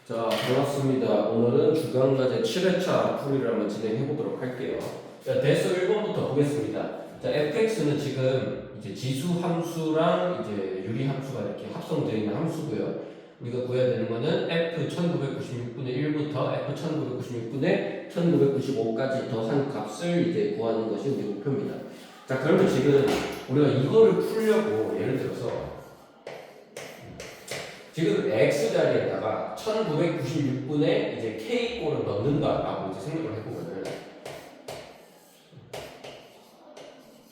자, 반갑습니다. 오늘은 주간과제 7회차 풀이를 한번 진행해 보도록 할게요. 자, 대수 1번부터 보겠습니다. 자, fx는 지금 이제 지수 함수랑 이제 유리 함수가 이렇게 합성되어 있는 함수고요. 우리가 구해야 되는 거는 f 1996분의 1부터 f 1996분의 1995까지 더한 값을 이제 구하는 것이 우리 목표입니다. 자, 그러면 지금 우리가 이거를 풀려고 예를 들어서 지금 x 자리에다가 1996분의 이제 k 꼴을 넣는다라고 이제 생각을 해보면은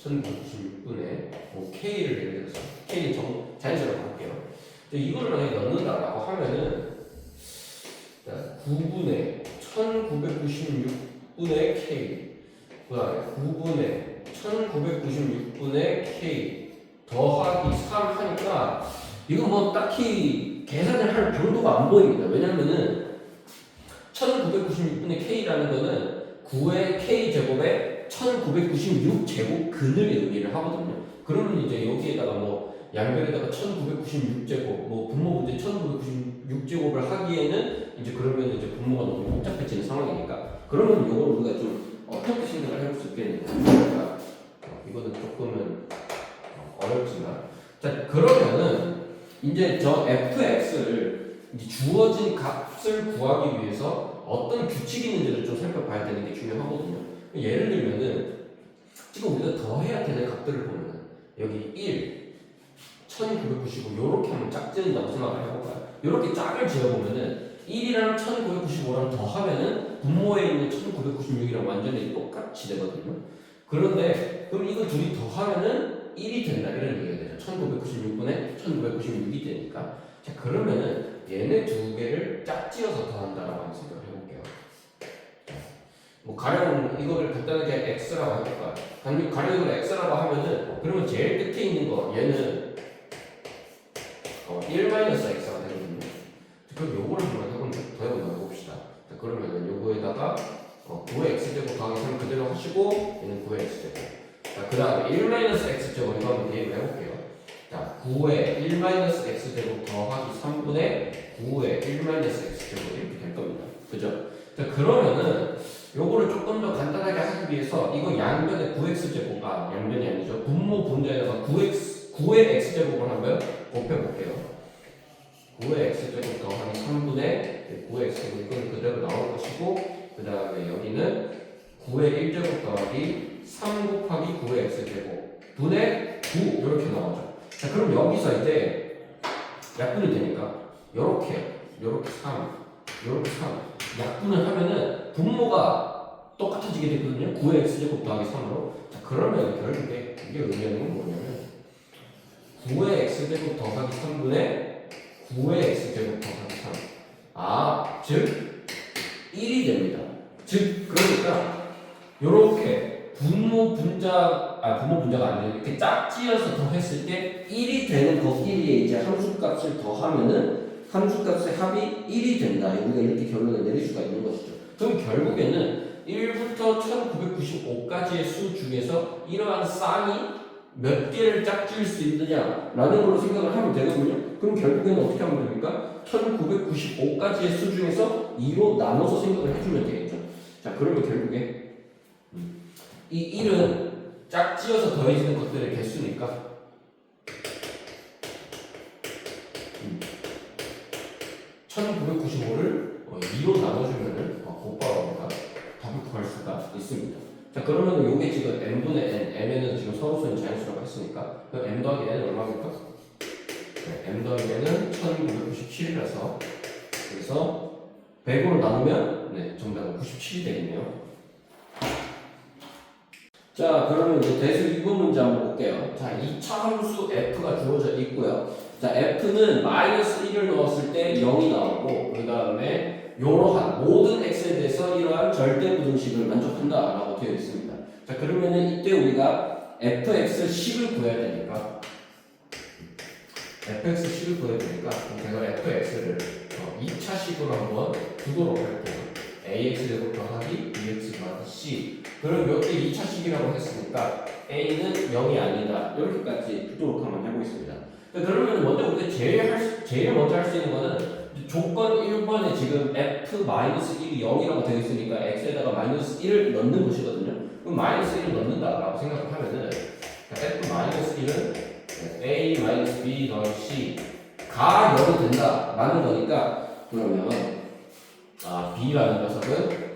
1996분의 뭐 k를 예를 들어서 k 자연스럽게 할게요. 이거를 만약에 넣는다라고 하면은 9분의 1996분의 k 그다음에 9분의 1996분의 k 더하기 3 하니까 이거 뭐 딱히 계산을 할 방도가 안 보입니다. 왜냐면은 1996분의 k라는 거는 9의 k제곱에 1996제곱 근을 의미를 하거든요. 그러면 이제 여기에다가 뭐 양변에다가 1996제곱 뭐 분모 문제 1996제곱을 하기에는 이제 그러면 이제 분모가 너무 복잡해지는 상황이니까 그러면 이걸 우리가 좀 어떻게 생각을 해볼 수 있겠느냐. 그러니까 이거는 조금은 어렵지만 자 그러면은 이제 저 fx를 이제 주어진 값을 구하기 위해서 어떤 규칙이 있는지를 좀 살펴봐야 되는 게 중요하거든요. 예를 들면은 지금 우리가 더해야 되는 값들을 보면은 여기 1, 1995 요렇게 한번 짝지은다고 생각을 해볼까요? 요렇게 짝을 지어보면은 1이랑 1995랑 더하면은 분모에 있는 1996이랑 완전히 똑같이 되거든요. 그런데 그럼 이거 둘이 더하면은 1이 된다 이런 얘기가 되죠. 1996분에 1996이 되니까 자 그러면은 얘네 두 개를 짝지어서 더한다라고 한번 생각을 해볼게요. 뭐 가령 이거를 간단하게 x라고 해볼까요? 가령 이걸 x라고 하면은 그러면 제일 끝에 있는 거 얘는 1-x가 되거든요. 그럼 요거를 한번 더해봅시다. 자 그러면은 요거에다가 9의 x제곱 더하기 3 그대로 하시고 얘는 9의 x제곱 자, 그 다음에 1-x제곱 이거 한번 대입을 해볼게요. 자, 9의 1-x제곱 더하기 3분의 9의 1-x제곱 이렇게 될 겁니다. 그죠? 자, 그러면은 요거를 조금 더 간단하게 하기 위해서 이거 양변의 9x제곱, 양변이 아니죠. 분모 분자에다가 9의 x제곱을 한번 곱해볼게요. 9의 x제곱 더하기 3분의 9의 x제곱 이건 그대로 나올 것이고 그 다음에 여기는 9의 1제곱 더하기 3 곱하기 9의 x제곱 분의 9 이렇게 나오죠. 자 그럼 여기서 이제 약분이 되니까 요렇게 3 약분을 하면은 분모가 똑같아지게 되거든요. 9의 x제곱 더하기 3으로 자 그러면 결국에 이게 의미하는 건 뭐냐면 9의 x제곱 더하기 3분의 9의 x제곱 더하기 3 즉 1이 됩니다. 즉 그러니까 요렇게 분모 분자가 아니라 이렇게 짝지어서 더했을 때 1이 되는 거기에 이제 함수값을 더하면은 함수값의 합이 1이 된다. 우리가 이렇게 결론을 내릴 수가 있는 것이죠. 그럼 결국에는 1부터 1995까지의 수 중에서 이러한 쌍이 몇 개를 짝지을 수 있느냐라는 걸로 생각을 하면 되거든요. 그럼 결국에는 어떻게 하면 됩니까? 1995까지의 수 중에서 2로 나눠서 생각을 해주면 되겠죠. 자, 그러면 결국에 이 1은 짝지어서 더해지는 것들의 개수니까 1995를 2로 나눠주면은 곧바로 우리가 답을 구할 수가 있습니다. 자 그러면 요게 지금 n분의 n, n에는 지금 서로수는 자연수라고 했으니까 그럼 n 더하기 n은 얼마입니까? 네, n 더하기 n은 1997이라서 그래서 100으로 나누면 네, 정답은 97이 되겠네요. 자 그러면 이제 대수 2번 문제 한번 볼게요. 자 2차 함수 f가 주어져 있고요. 자 f는 마이너스 1을 넣었을 때 0이 나오고 그 다음에 이러한 모든 x에 대해서 이러한 절대 부등식을 만족한다 라고 되어 있습니다. 자 그러면은 이때 우리가 fx10을 구해야 되니까 제가 fx를 2차식으로 한번 두도록 할게요. ax제곱 더하기 bx 더하기 c 그럼 여기 2차식이라고 했으니까 a는 0이 아니다 이렇게까지 두도록 한번 해보겠습니다. 그러면 먼저 우리가 제일 먼저 할 수 있는 거는 조건 1번에 지금 f-1이 0이라고 되어 있으니까 x에다가 마이너스 1을 넣는 것이거든요. 그럼 마이너스 1을 넣는다라고 생각을 하면은 f-1은 a-b 더하기 c가 0이 된다라는 거니까 그러면 b라는 녀석은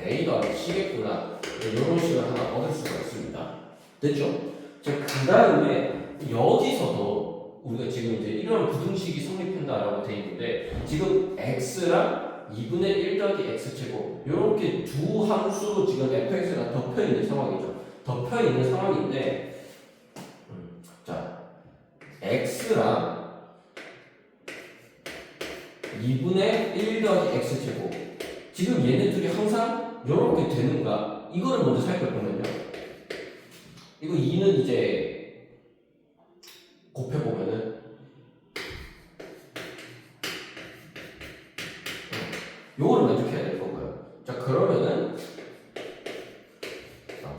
a 더하기 c겠구나. 이런 식을 하나 얻을 수가 있습니다. 됐죠? 자, 그 다음에 여기서도 우리가 지금 이제 이런 부등식이 성립한다라고 돼 있는데 지금 x랑 2분의 1 더하기 x제곱 이렇게 두 함수로 지금 fx가 덮여 있는 상황이죠. 덮여 있는 상황인데 자 x랑 2분의 1 더하기 x제곱 지금 얘네 둘이 항상 이렇게 되는가 이거를 먼저 살펴보면요. 이거 2는 이제 곱해보면은 요거를 만족해야 될 거고요. 자 그러면은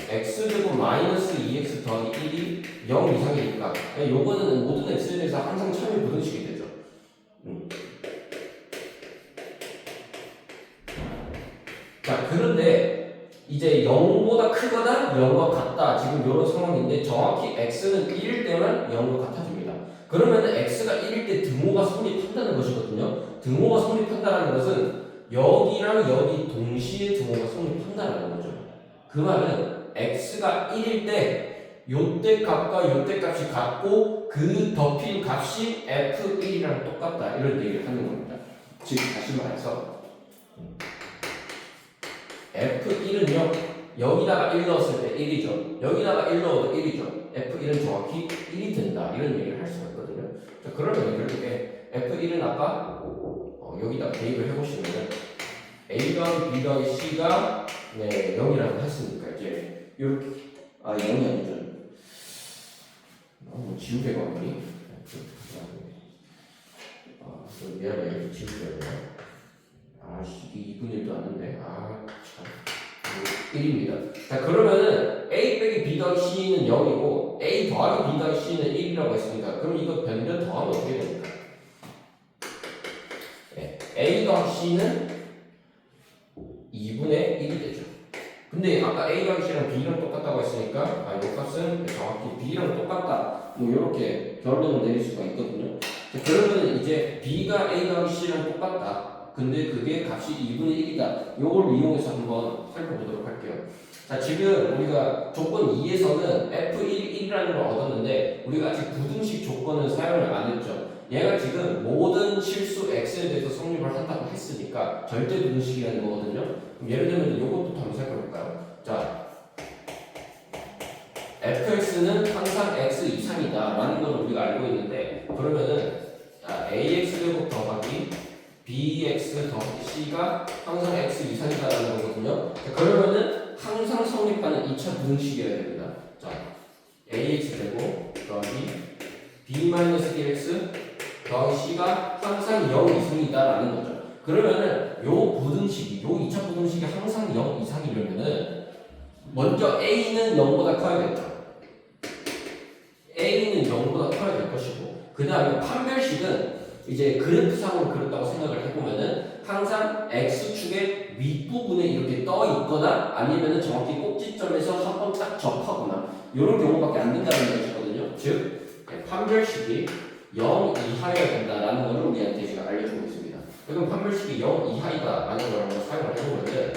x제곱 마이너스 2x 더하기 1이 0 이상이니까 요거는 모든 x에 대해서 항상 참여 부등식이 되죠. 자 그런데 이제 0보다 크거나 0과 같다 지금 이런 상황인데 정확히 x는 1일 때만 0과 같아집니다. 그러면 x가 1일 때 등호가 성립한다는 것이거든요. 등호가 성립한다는 것은 여기랑 여기 동시에 등호가 성립한다는 거죠. 그 말은 x가 1일 때 요때 값과 요때 값이 같고 그 덮인 값이 f1이랑 똑같다 이런 얘기를 하는 겁니다. 즉 다시 말해서 F1은요 여기다가 1 넣었을 때 1이죠. 여기다가 1 넣어도 1이죠. F1은 정확히 1이 된다 이런 얘기를 할 수가 있거든요. 자, 그러면 결국에 F1은 아까 여기다 대입을 해보시면은 A 더하기 B 더하기 C가 0이라고 했으니까 이제 이렇게 0이 아니죠. 너무 지우개가 없니? 미안해 지우개가 이게 2분의 1도 아닌데 참 1입니다. 자 그러면은 A 빼기 B 더하기 C는 0이고 A 더하기 B 더하기 C는 1이라고 했으니까 그럼 이거 변변 더하면 어떻게 됩니까? A 더하기 C는 2분의 1이 되죠. 근데 아까 A 더하기 C랑 B랑 똑같다고 했으니까 이 값은 정확히 B랑 똑같다 뭐 이렇게 결론을 내릴 수가 있거든요. 자, 그러면 이제 B가 A 더하기 C랑 똑같다. 근데 그게 값이 2분의 1이다. 요걸 이용해서 한번 살펴보도록 할게요. 자, 지금 우리가 조건 2에서는 F1, 1이라는 걸 얻었는데 우리가 아직 부등식 조건은 사용을 안 했죠. 얘가 지금 모든 실수 x에 대해서 성립을 한다고 했으니까 절대 부등식이라는 거거든요. 그럼 예를 들면 요것부터 한번 살펴볼까요? 자, fx는 항상 x 이상이다 라는 걸 우리가 알고 있는데 그러면은 ax제곱 더하기 bx 더하기 c가 항상 x 이상이다라는 거거든요. 자, 그러면은 항상 성립하는 2차 부등식이어야 됩니다. 자, ax제곱 더하기 b-1x 더하기 c가 항상 0 이상이다라는 거죠. 그러면은 요 부등식이 요 2차 부등식이 항상 0 이상이려면은 먼저 a는 0보다 커야겠죠. a는 0보다 커야 될 것이고 그 다음에 판별식은 이제 그래프상으로 그렸다고 생각을 해보면은 항상 x축의 윗부분에 이렇게 떠 있거나 아니면은 정확히 꼭지점에서 한 번 딱 접하거나 이런 경우밖에 안 된다는 것이거든요. 즉 판별식이 0 이하여야 된다라는 것을 우리한테 제가 알려주고 있습니다. 그럼 판별식이 0 이하이다라는 걸 한번 사용을 해보면은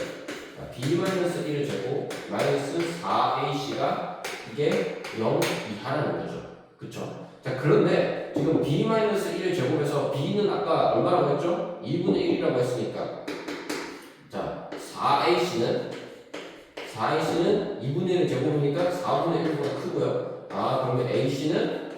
b-1을 제곱 마이너스 4ac가 이게 0 이하라는 거죠. 그쵸? 자 그런데 지금 b-1을 제곱해서 b는 아까 얼마라고 했죠? 2분의 1이라고 했으니까 자 4ac는 2분의 1을 제곱이니까 4분의 1보다 크고요. 그러면 ac는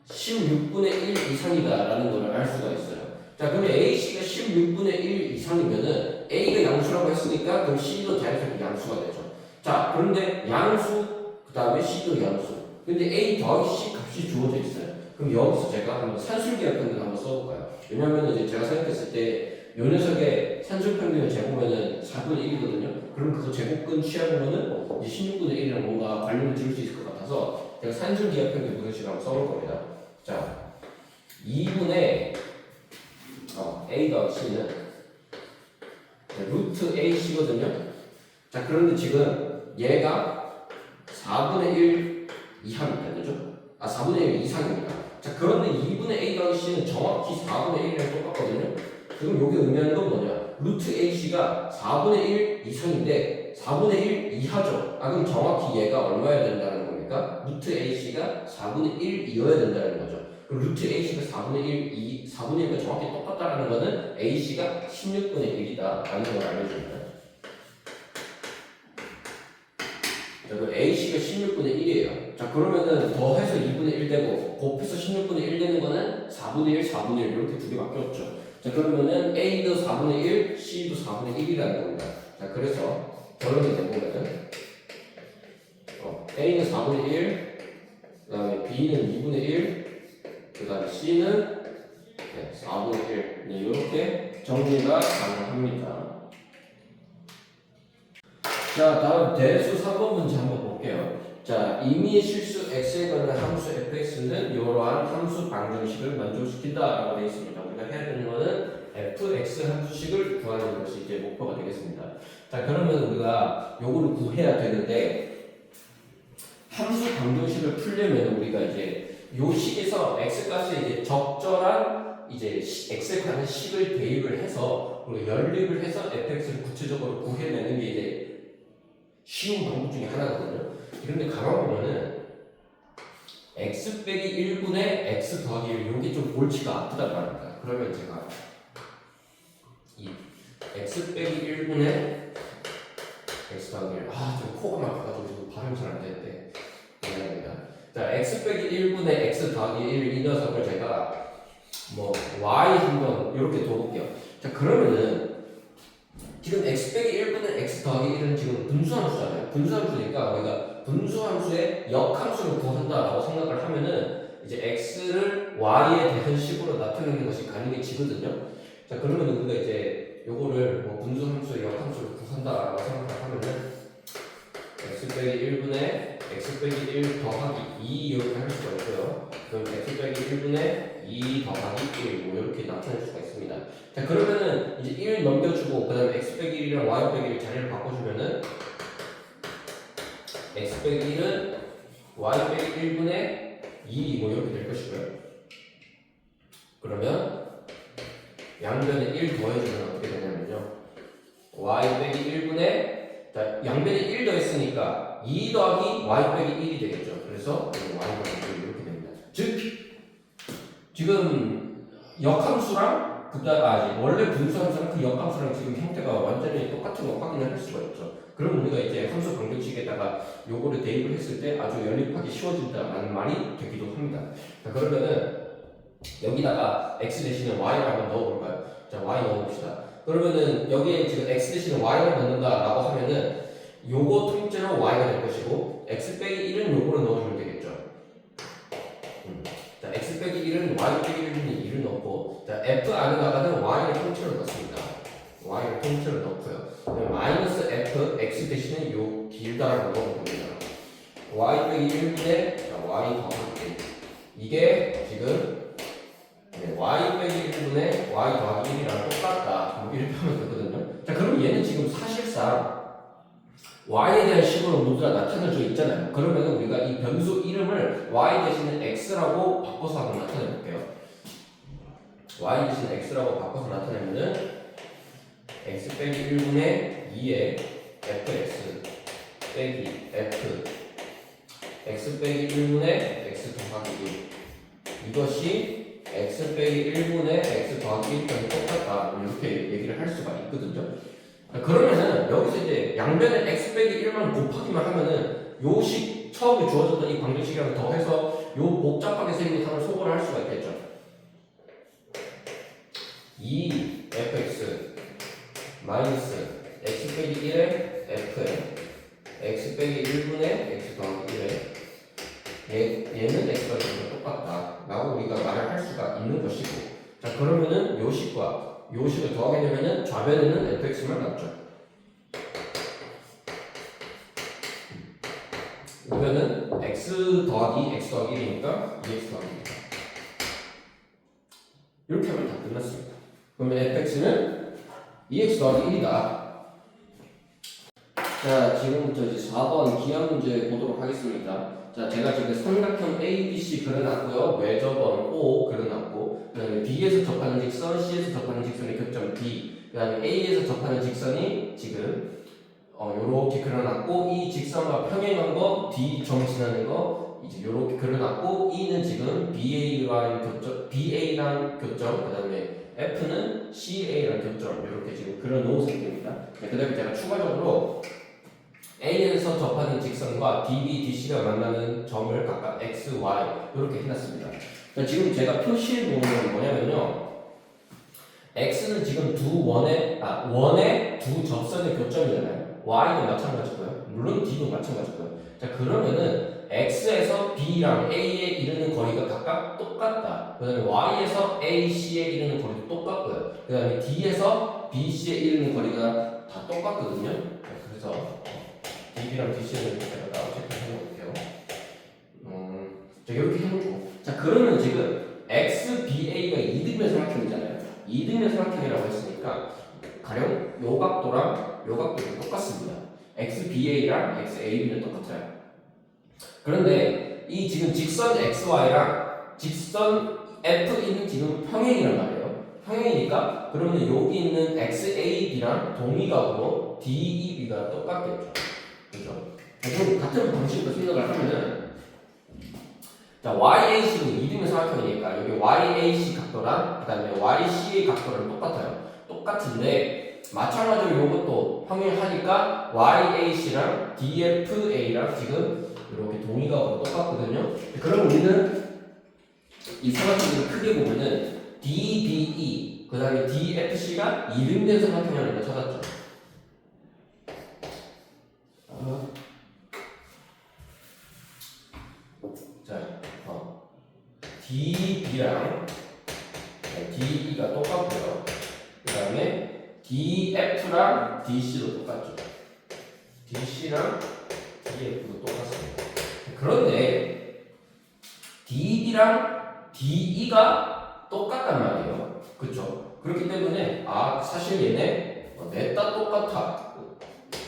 16분의 1 이상이다라는 걸 알 수가 있어요. 자 그러면 ac가 16분의 1 이상이면은 a가 양수라고 했으니까 그럼 c도 자연스럽게 양수가 되죠. 자 그런데 양수 그 다음에 c도 양수 근데 a 더하기 c 값이 주어져 있어요. 그럼 여기서 제가 한번 산술기하평균 한번 써볼까요? 왜냐면 이제 제가 생각했을 때 요 녀석의 산술평균을 재보면은 4분의 1이거든요. 그럼 그거 제곱근 취해보면은 이제 16분의 1이랑 뭔가 관련을 지을 수 있을 것 같아서 제가 산술기하평균 부등식을 한번 써볼 겁니다. 자 2분의 a 더하기 c는 루트 ac거든요. 자, 그런데 지금 얘가 4분의 1 이하입니다. 그죠? 4분의 1 이상입니다. 자, 그런데 2분의 a 더하기 c는 정확히 4분의 1이랑 똑같거든요. 그럼 여기 의미하는 건 뭐냐? 루트 ac가 4분의 1 이상인데 4분의 1 이하죠. 그럼 정확히 얘가 얼마여야 된다는 겁니까? 루트 ac가 4분의 1이어야 된다는 거죠. 그럼 루트 ac가 4분의 1과 정확히 똑같다는 거는 ac가 16분의 1이다 라는 걸 알려줍니다. 자, 그럼 ac가 16분의 1이에요. 자, 그러면은 더해서 2분의 1 되고 곱해서 16분의 1 되는 거는 4분의 1, 4분의 1 이렇게 두 개밖에 없죠. 자, 그러면은 a도 4분의 1, c도 4분의 1이라는 겁니다. 자, 그래서 결론이 되보면은 a는 4분의 1, 그 다음에 b는 2분의 1, 그 다음에 c는 4분의 1. 네, 이렇게 정리가 가능합니다. 자, 다음 대수 3번 문제 한번 볼게요. 자, 임의의 실수 x에 관한 함수 fx는 이러한 함수 방정식을 만족시킨다라고 되어 있습니다. 우리가 해야 되는 거는 fx 함수식을 구하는 것이 이제 목표가 되겠습니다. 자, 그러면 우리가 요거를 구해야 되는데 함수 방정식을 풀려면 우리가 이제 요 식에서 x 값에 이제 적절한 이제 x에 관한 식을 대입을 해서 우리가 연립을 해서 fx를 구체적으로 구해내는 게 이제 쉬운 방법 중에 하나거든요. 그런데 가만 보면은 x 빼기 1분의 x 더하기 1 이게 좀 골치가 아프단 말입니다. 그러면 제가 이 x 빼기 1분의 x 더하기 1 좀 코가 막혀가지고 지금 발음 잘 안 되는데 미안합니다. 자, x 빼기 1분의 x 더하기 1 이 녀석을 제가 뭐 y 한번 이렇게 둬볼게요. 자, 그러면은 지금 x 빼기 1분의 x 더하기 1은 지금 분수함수잖아요. 분수함수니까 우리가 분수함수의 역함수를 구한다라고 생각을 하면은 이제 x를 y에 대한 식으로 나타내는 것이 가능해지거든요. 자, 그러면 우리가 이제 요거를 뭐 분수함수의 역함수를 구한다라고 생각을 하면은 x 빼기 1분의 x 빼기 1 더하기 2 이렇게 할 수가 있고요. 그럼 x 빼기 1분의 2 더하기 1 뭐 이렇게 나타낼 수가 있습니다. 자, 그러면은 이제 1 넘겨주고 그 다음에 x 빼기 1이랑 y 빼기 1 자리를 바꿔주면은 x 빼기 1은 y 빼기 1분의 2 뭐 이렇게 될 것이고요. 그러면 양변에 1 더해주면 어떻게 되냐면요, y 빼기 1분의 자, 양변에 1 더했으니까 2 더하기 y 빼기 1이 되겠죠. 그래서 y 빼기 1 이렇게 됩니다. 즉 지금 역함수랑 원래 분수함수랑 그 역함수랑 지금 형태가 완전히 똑같은 거 확인을 할 수가 있죠. 그럼 우리가 이제 함수 방정식에다가 요거를 대입을 했을 때 아주 연립하기 쉬워진다라는 말이 되기도 합니다. 자, 그러면은 여기다가 x 대신에 y를 한번 넣어볼까요? 자, y 넣어봅시다. 그러면은 여기에 지금 x 대신에 y를 넣는다라고 하면은 요거 통째로 y가 될 것이고 x 빼기 1은 요거를 넣어주면 되겠죠. 자, x 빼기 1은 y 빼기 1은 2를 넣고, 자, f 안에다가는 y를 통째로 넣습니다. y를 통째로 넣고요. 마이너스 f x 대신에 요 길다라고 넣어보면 됩니다. y 빼기 1분의 y 더하기 1 이게 지금 y 빼기 1분의 y 더하기 1이랑 똑같다. 이렇게 하면 되거든요. 자, 그럼 얘는 지금 사실상 y에 대한 식으로 모두 다 나타내져 있잖아요. 그러면 우리가 이 변수 이름을 y 대신에 x라고 바꿔서 한번 나타내 볼게요. y 대신에 x라고 바꿔서 나타내면은 x 빼기 1분의 2의 fx 빼기 f x 빼기 1분의 x 더하기 1 이것이 x 빼기 1분의 x 더하기 1까지 똑같다 이렇게 얘기를 할 수가 있거든요. 그러면은 여기서 이제 양변에 x 빼기 1만 곱하기만 하면은 요 식 처음에 주어졌던 이 방정식이랑 더해서 요 복잡하게 생긴 상을 소거를 할 수가 있겠죠. 2fx 마이너스 x 빼기 1의 f에 x 빼기 1분의 x 더하기 1에 얘는 x가 지금 똑같다 라고 우리가 말을 할 수가 있는 것이고, 자, 그러면은 요 식과 요 식을 더하게 되면은 좌변에는 fx만 남죠. 우변은 x 더하기 x 더하기 1이니까 2x 더하기 1 이렇게 하면 다 끝났습니다. 그러면 fx는 2x 더하기 1이다. 자, 지금부터 이제 4번 기하 문제 보도록 하겠습니다. 자, 제가 지금 삼각형 ABC 그려놨고요. 외접원 O 그려놨고, 그 다음에 B에서 접하는 직선, C에서 접하는 직선의 교점 B, 그 다음에 A에서 접하는 직선이 지금 요렇게 그려놨고, 이 직선과 평행한 거, D 점 지나는 거 이제 요렇게 그려놨고, E는 지금 BA랑 교점, 그 다음에 F는 CA랑 교점 이렇게 지금 그려놓은 상태입니다. 네, 그 다음에 제가 추가적으로 A에서 접하는 직선과 DB, DC가 만나는 점을 각각 X, Y 이렇게 해놨습니다. 자, 지금 제가 표시해 놓은 건 뭐냐면요. X는 지금 원의 두 접선의 교점이잖아요. Y도 마찬가지고요. 물론 D도 마찬가지고요. 자, 그러면은 X에서 B랑 A에 이르는 거리가 각각 똑같다. 그 다음에 Y에서 A, C에 이르는 거리도 똑같고요. 그 다음에 D에서 B, C에 이르는 거리가 다 똑같거든요. 자, 그래서 DB랑 DC는 제가 따로 체크해 놓을게요. 자, 이렇게 해놓고. 자, 그러면 지금 XBA가 2등변 삼각형이잖아요. 2등변 삼각형이라고 했으니까 가령 요 각도랑 요 각도가 똑같습니다. XBA랑 XAB는 똑같아요. 그런데 이 지금 직선 XY랑 직선 FE는 지금 평행이란 말이에요. 평행이니까 그러면 여기 있는 XAB랑 동의각으로 DEB가 똑같겠죠. 그죠? 그럼 같은 방식으로 생각을 하면은 자, YAC도 2등변 삼각형이니까 여기 YAC 각도랑 그 다음에 YCA 각도랑 똑같아요. 똑같은데 마찬가지로 이것도 평행하니까 YAC랑 DFA랑 지금 이렇게 동의각으로 똑같거든요. 그럼 우리는 이 삼각형을 크게 보면은 DBE 그 다음에 DFC가 2등변 삼각형이라는 걸 찾았죠. DB랑 DE가 똑같고요. 그 다음에 DF랑 DC도 똑같죠. DC랑 DF도 똑같습니다. 그런데 DB랑 DE가 똑같단 말이에요. 그쵸? 그렇기 때문에 사실 얘네 넷다 똑같아.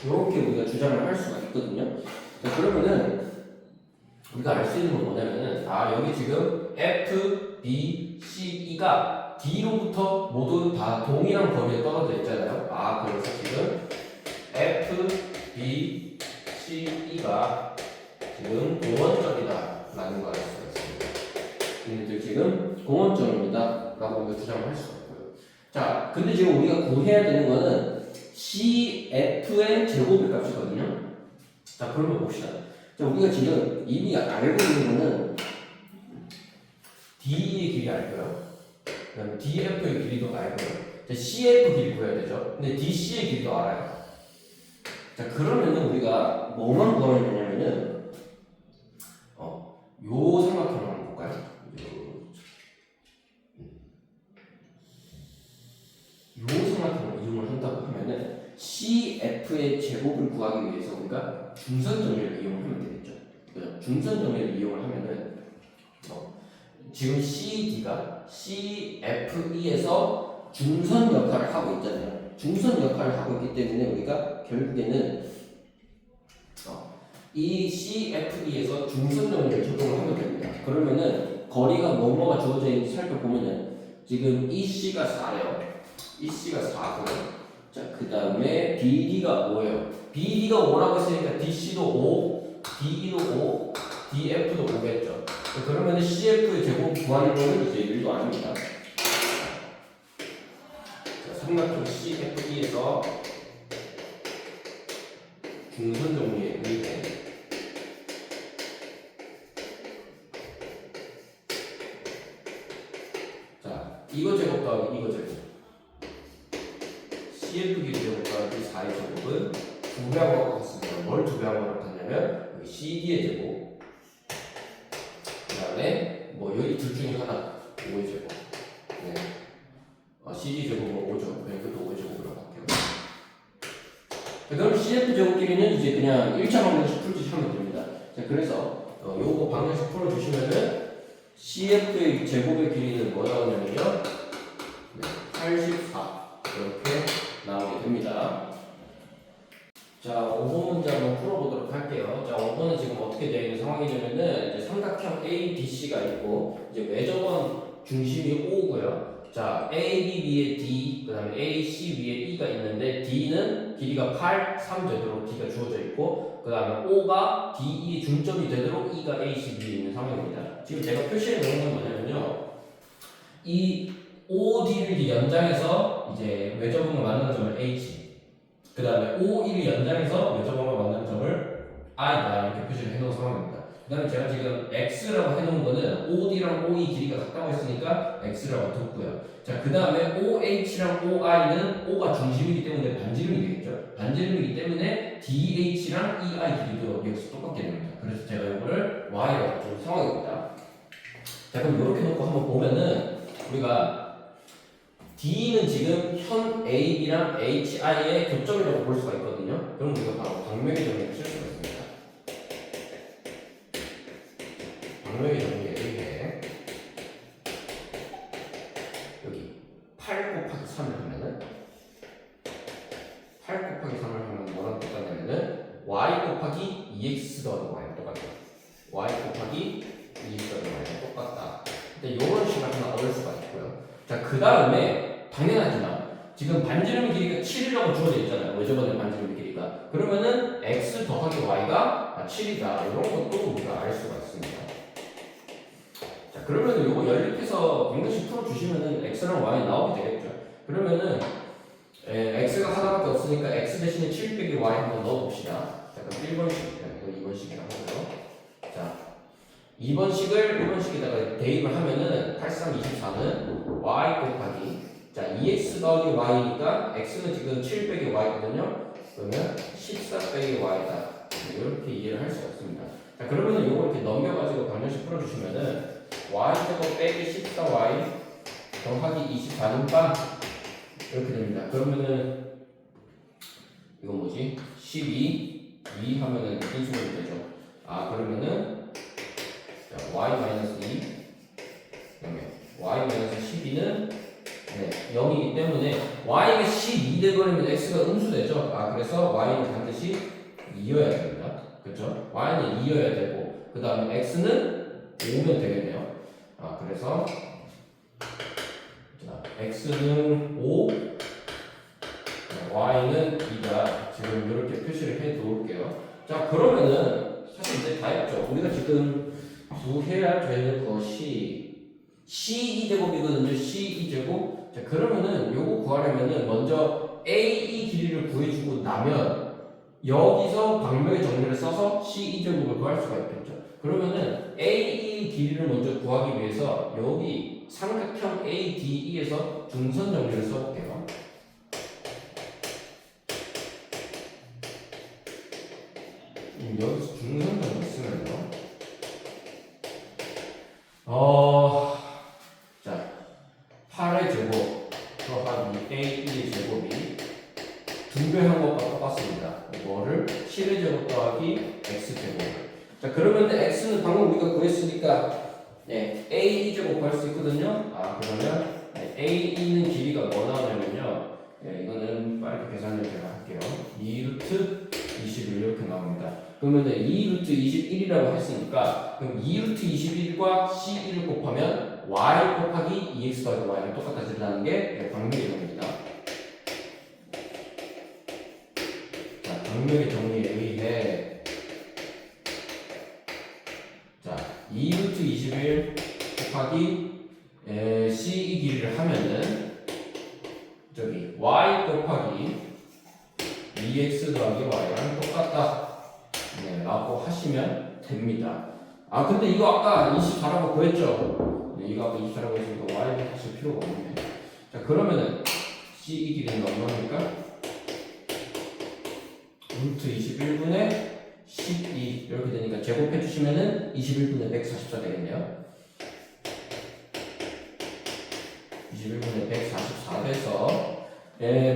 이렇게 우리가 주장을 할 수가 있거든요. 자, 그러면은 우리가 알 수 있는 건 뭐냐면은 여기 지금 F, B, C, E가 D로부터 모두 다 동일한 거리에 떨어져 있잖아요. 그래서 지금 F, B, C, E가 지금 공원점이다 라는 걸 알 수가 있습니다. 얘네들 지금 공원점입니다 라고 우리가 주장을 할 수가 있고요. 자, 근데 지금 우리가 구해야 되는 거는 CF의 제곱의 값이거든요. 자, 그러면 봅시다. 자, 우리가 지금 이미 알고 있는 거는 D의 길이 알고요. 그 다음에 DF의 길이도 알고요. 자, CF 길이 구해야 되죠. 근데 DC의 길이도 알아요. 자, 그러면은 우리가 뭐만 구하면 되냐면은 요 삼각형을 한번 볼까요? 요 삼각형을 이용을 한다고 하면은 CF의 제곱을 구하기 위해서 우리가 중선 정리를 이용을 하면 되겠죠. 그죠? 중선 정리를 이용을 하면은 지금 CD가 CFE에서 중선 역할을 하고 있잖아요. 중선 역할을 하고 있기 때문에 우리가 결국에는 이 CFE에서 중선 정리를 적용을 하면 됩니다. 그러면은 거리가 뭐가 주어져 있는지 살펴보면은 지금 EC가 4래요. EC가 4고요. 자, 그 다음에 BD가 5예요. BD가 5라고 했으니까 DC도 5, DE도 5, DF도 5겠죠. 그러면 CF의 제곱 구하는 거는 이제 1도 아닙니다. 자, 삼각형 CFE에서 중선 정리에 의해 자, 이거 제곱 더하기 이거 제곱 CF 길이 제곱 더하기 4의 제곱은 2배하고 같습니다. 뭘 2배하고 같냐면 여기 CD의 제곱 그 다음에 여기 둘 중에 하나 5의 제곱 네. CD 제곱은 5죠. 그냥 그것도 5의 제곱으로 할게요. 그럼 CF 제곱 길이는 이제 그냥 1차 방정식 풀듯이 하면 됩니다. 자, 그래서 요거 방정식 풀어주시면은 CF의 제곱의 길이는 뭐 나오냐면요 8 84 이렇게 나오게 됩니다. 자, 5번 문제 한번 풀어보도록 할게요. 자, 5번은 지금 어떻게 되어 있는 상황이냐면은 이제 삼각형 ABC가 있고 이제 외접원 중심이 O고요. 자, AB 위에 D, 그 다음에 AC 위에 E가 있는데 D는 길이가 8, 3 되도록 D가 주어져 있고 그 다음에 O가 DE 중점이 되도록 E가 AC 위에 있는 상황입니다. 지금 제가 표시해 놓은 건 뭐냐면요. 이 OD를 연장해서 이제 외접원과 만나는 점을 H 그 다음에 O1을 연장해서 외접원과 만나는 점을 I다 이렇게 표시를 해놓은 상황입니다. 그 다음에 제가 지금 X라고 해놓은 거는 OD랑 OE 길이가 같다고 했으니까 X라고 뒀고요. 자, 그 다음에 OH랑 OI는 O가 중심이기 때문에 반지름이 되겠죠. 반지름이기 때문에 DH랑 EI 길이도 여기서 똑같게 됩니다. 그래서 제가 이거를 Y라고 준 상황입니다. 자, 그럼 이렇게 놓고 한번 보면은 우리가 D는 지금 현 AB랑 HI의 교점이라고 볼 수가 있거든요. 그럼 우리가 바로 방명의 정리를 쓸 수가 있습니다. 방명의 정리에 의해 여기 8 곱하기 3을 하면은 8 곱하기 3을 하면 뭐랑 똑같냐면은 y 곱하기 2x 더하기 y랑 똑같아요. y 곱하기 2x 더하기 y랑 똑같다. 근데 이런 식을 하나 얻을 수가 있고요. 자, 그 다음에 당연하지만 지금 반지름 길이가 7이라고 주어져 있잖아요. 외접원의 반지름 길이가. 그러면은 x 더하기 y가 7이다. 이런 것도 우리가 알 수가 있습니다. 자, 그러면은 이거 연립해서 방정식 풀어주시면은 x랑 y 나오게 되겠죠. 그러면은 x가 하나밖에 없으니까 x 대신에 7 빼기 y 한번 넣어봅시다. 자, 그럼 1번식, 이거 2번식이라고 하고요. 자, 2번식에다가 대입을 하면은 83, 24는 y 곱하기 자 2x 더하기 y니까 x는 지금 7 빼기 y거든요. 그러면 14 빼기 y다. 이렇게 이해를 할 수가 있습니다. 자, 그러면은 이거 이렇게 넘겨가지고 방정식 풀어주시면은 y제곱 빼기 14y 더하기 24는 빵 이렇게 됩니다. 그러면은 이건 뭐지? 12 2 하면은 인수분해 되죠. 아, 그러면은 y-2 y-12는 0이기 때문에 y가 12 되버리면 x가 음수되죠. 아, 그래서 y는 반드시 2여야 됩니다. 그렇죠? y는 2여야 되고 그 다음에 x는 5면 되겠네요. 아, 그래서 자, x는 5 y는 2다. 지금 이렇게 표시를 해 놓을게요. 자, 그러면은 사실 이제 다 했죠. 우리가 지금 구해야 되는 것이 C2제곱이거든요. C2제곱. 자, 그러면은 요거 구하려면은 먼저 AE 길이를 구해주고 나면 여기서 방명의 정리를 써서 C2제곱을 구할 수가 있겠죠. 그러면은 AE 길이를 먼저 구하기 위해서 여기 삼각형 ADE에서 중선 정리를 써볼게요. 여기서 중선 정리 쓰면요. 자, 8의 제곱 더하기 AE의 제곱이 분배한 것과 똑같습니다. 이거를 7의 제곱 더하기 X제곱. 자, 그러면 X는 방금 우리가 구했으니까 AE 제곱 구할 수 있거든요. 아, 그러면 AE는 길이가 뭐 나오냐면요. 이거는 빨리 계산을 제가 할게요. 2루트 21 이렇게 나옵니다. 그러면 2루트 21이라고 했으니까 그럼 2루트 21과 C1을 곱하면 y 곱하기 2x 더하기 y랑 똑같아진다는 게 방명의 정리입니다. 자, 방명의 정리에 의해 자, 2루트 21 곱하기 C2 길이를 하면은 저기 y 곱하기 2x 더하기 y랑 똑같다. 네, 라고 하시면 됩니다. 아, 근데 이거 아까 24라고 구했죠? 네, 이거 아까 24라고 했으니까 y를 하실 필요가 없네. 자, 그러면은 C2 길이는 얼마입니까? 루트 21분의 12 이렇게 되니까 제곱해 주시면은 21분의 144 되겠네요. 21분의 144 돼서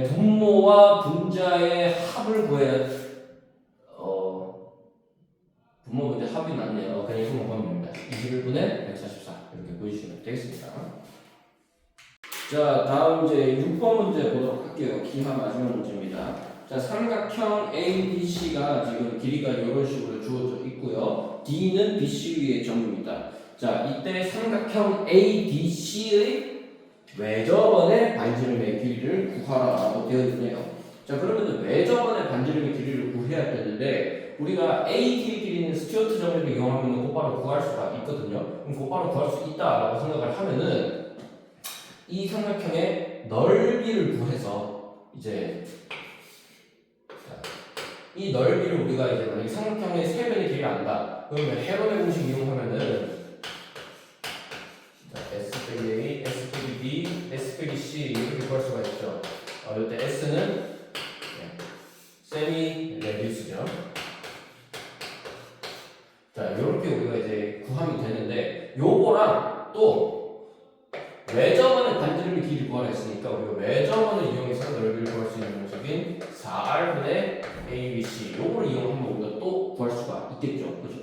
분모와 분자의 합을 구해야 분모 분자 합이 맞네요. 그냥 이거만 보면 됩니다. 21분의 144 이렇게 보여주시면 되겠습니다. 자, 다음 이제 6번 문제 보도록 할게요. 기하 마지막 문제입니다. 자, 삼각형 ABC가 지금 길이가 이런 식으로 주어져 있고요. D는 BC 위의 점입니다. 자, 이때 삼각형 ADC의 외접원의 반지름의 길이를 구하라고 되어 있네요. 자, 그러면 외접원의 반지름의 길이를 구해야 되는데 우리가 AD의 길이는 스튜어트 정리를 이용하면 곧바로 구할 수가 있거든요. 그럼 곧바로 구할 수 있다라고 생각을 하면은 이 삼각형의 넓이를 구해서 이제 이 넓이를 우리가 이제 만약에 삼각형의 세 변의 길이를 안다. 그러면 헤론의 공식 이용하면은 S 빼기 A, S 빼기 B, S 빼기 C 이렇게 구할 수가 있죠. 이때 S는 세미 레디스죠. 자, 이렇게 우리가 이제 구하면 되는데 요거랑 또 외접원의 반지름의 길이를 구하라 했으니까 우리가 외접원을 이용해서 넓이를 구할 수 있는 방식인 4R분의 ABC 요거를 이용하면 우리가 또 구할 수가 있겠죠. 그죠?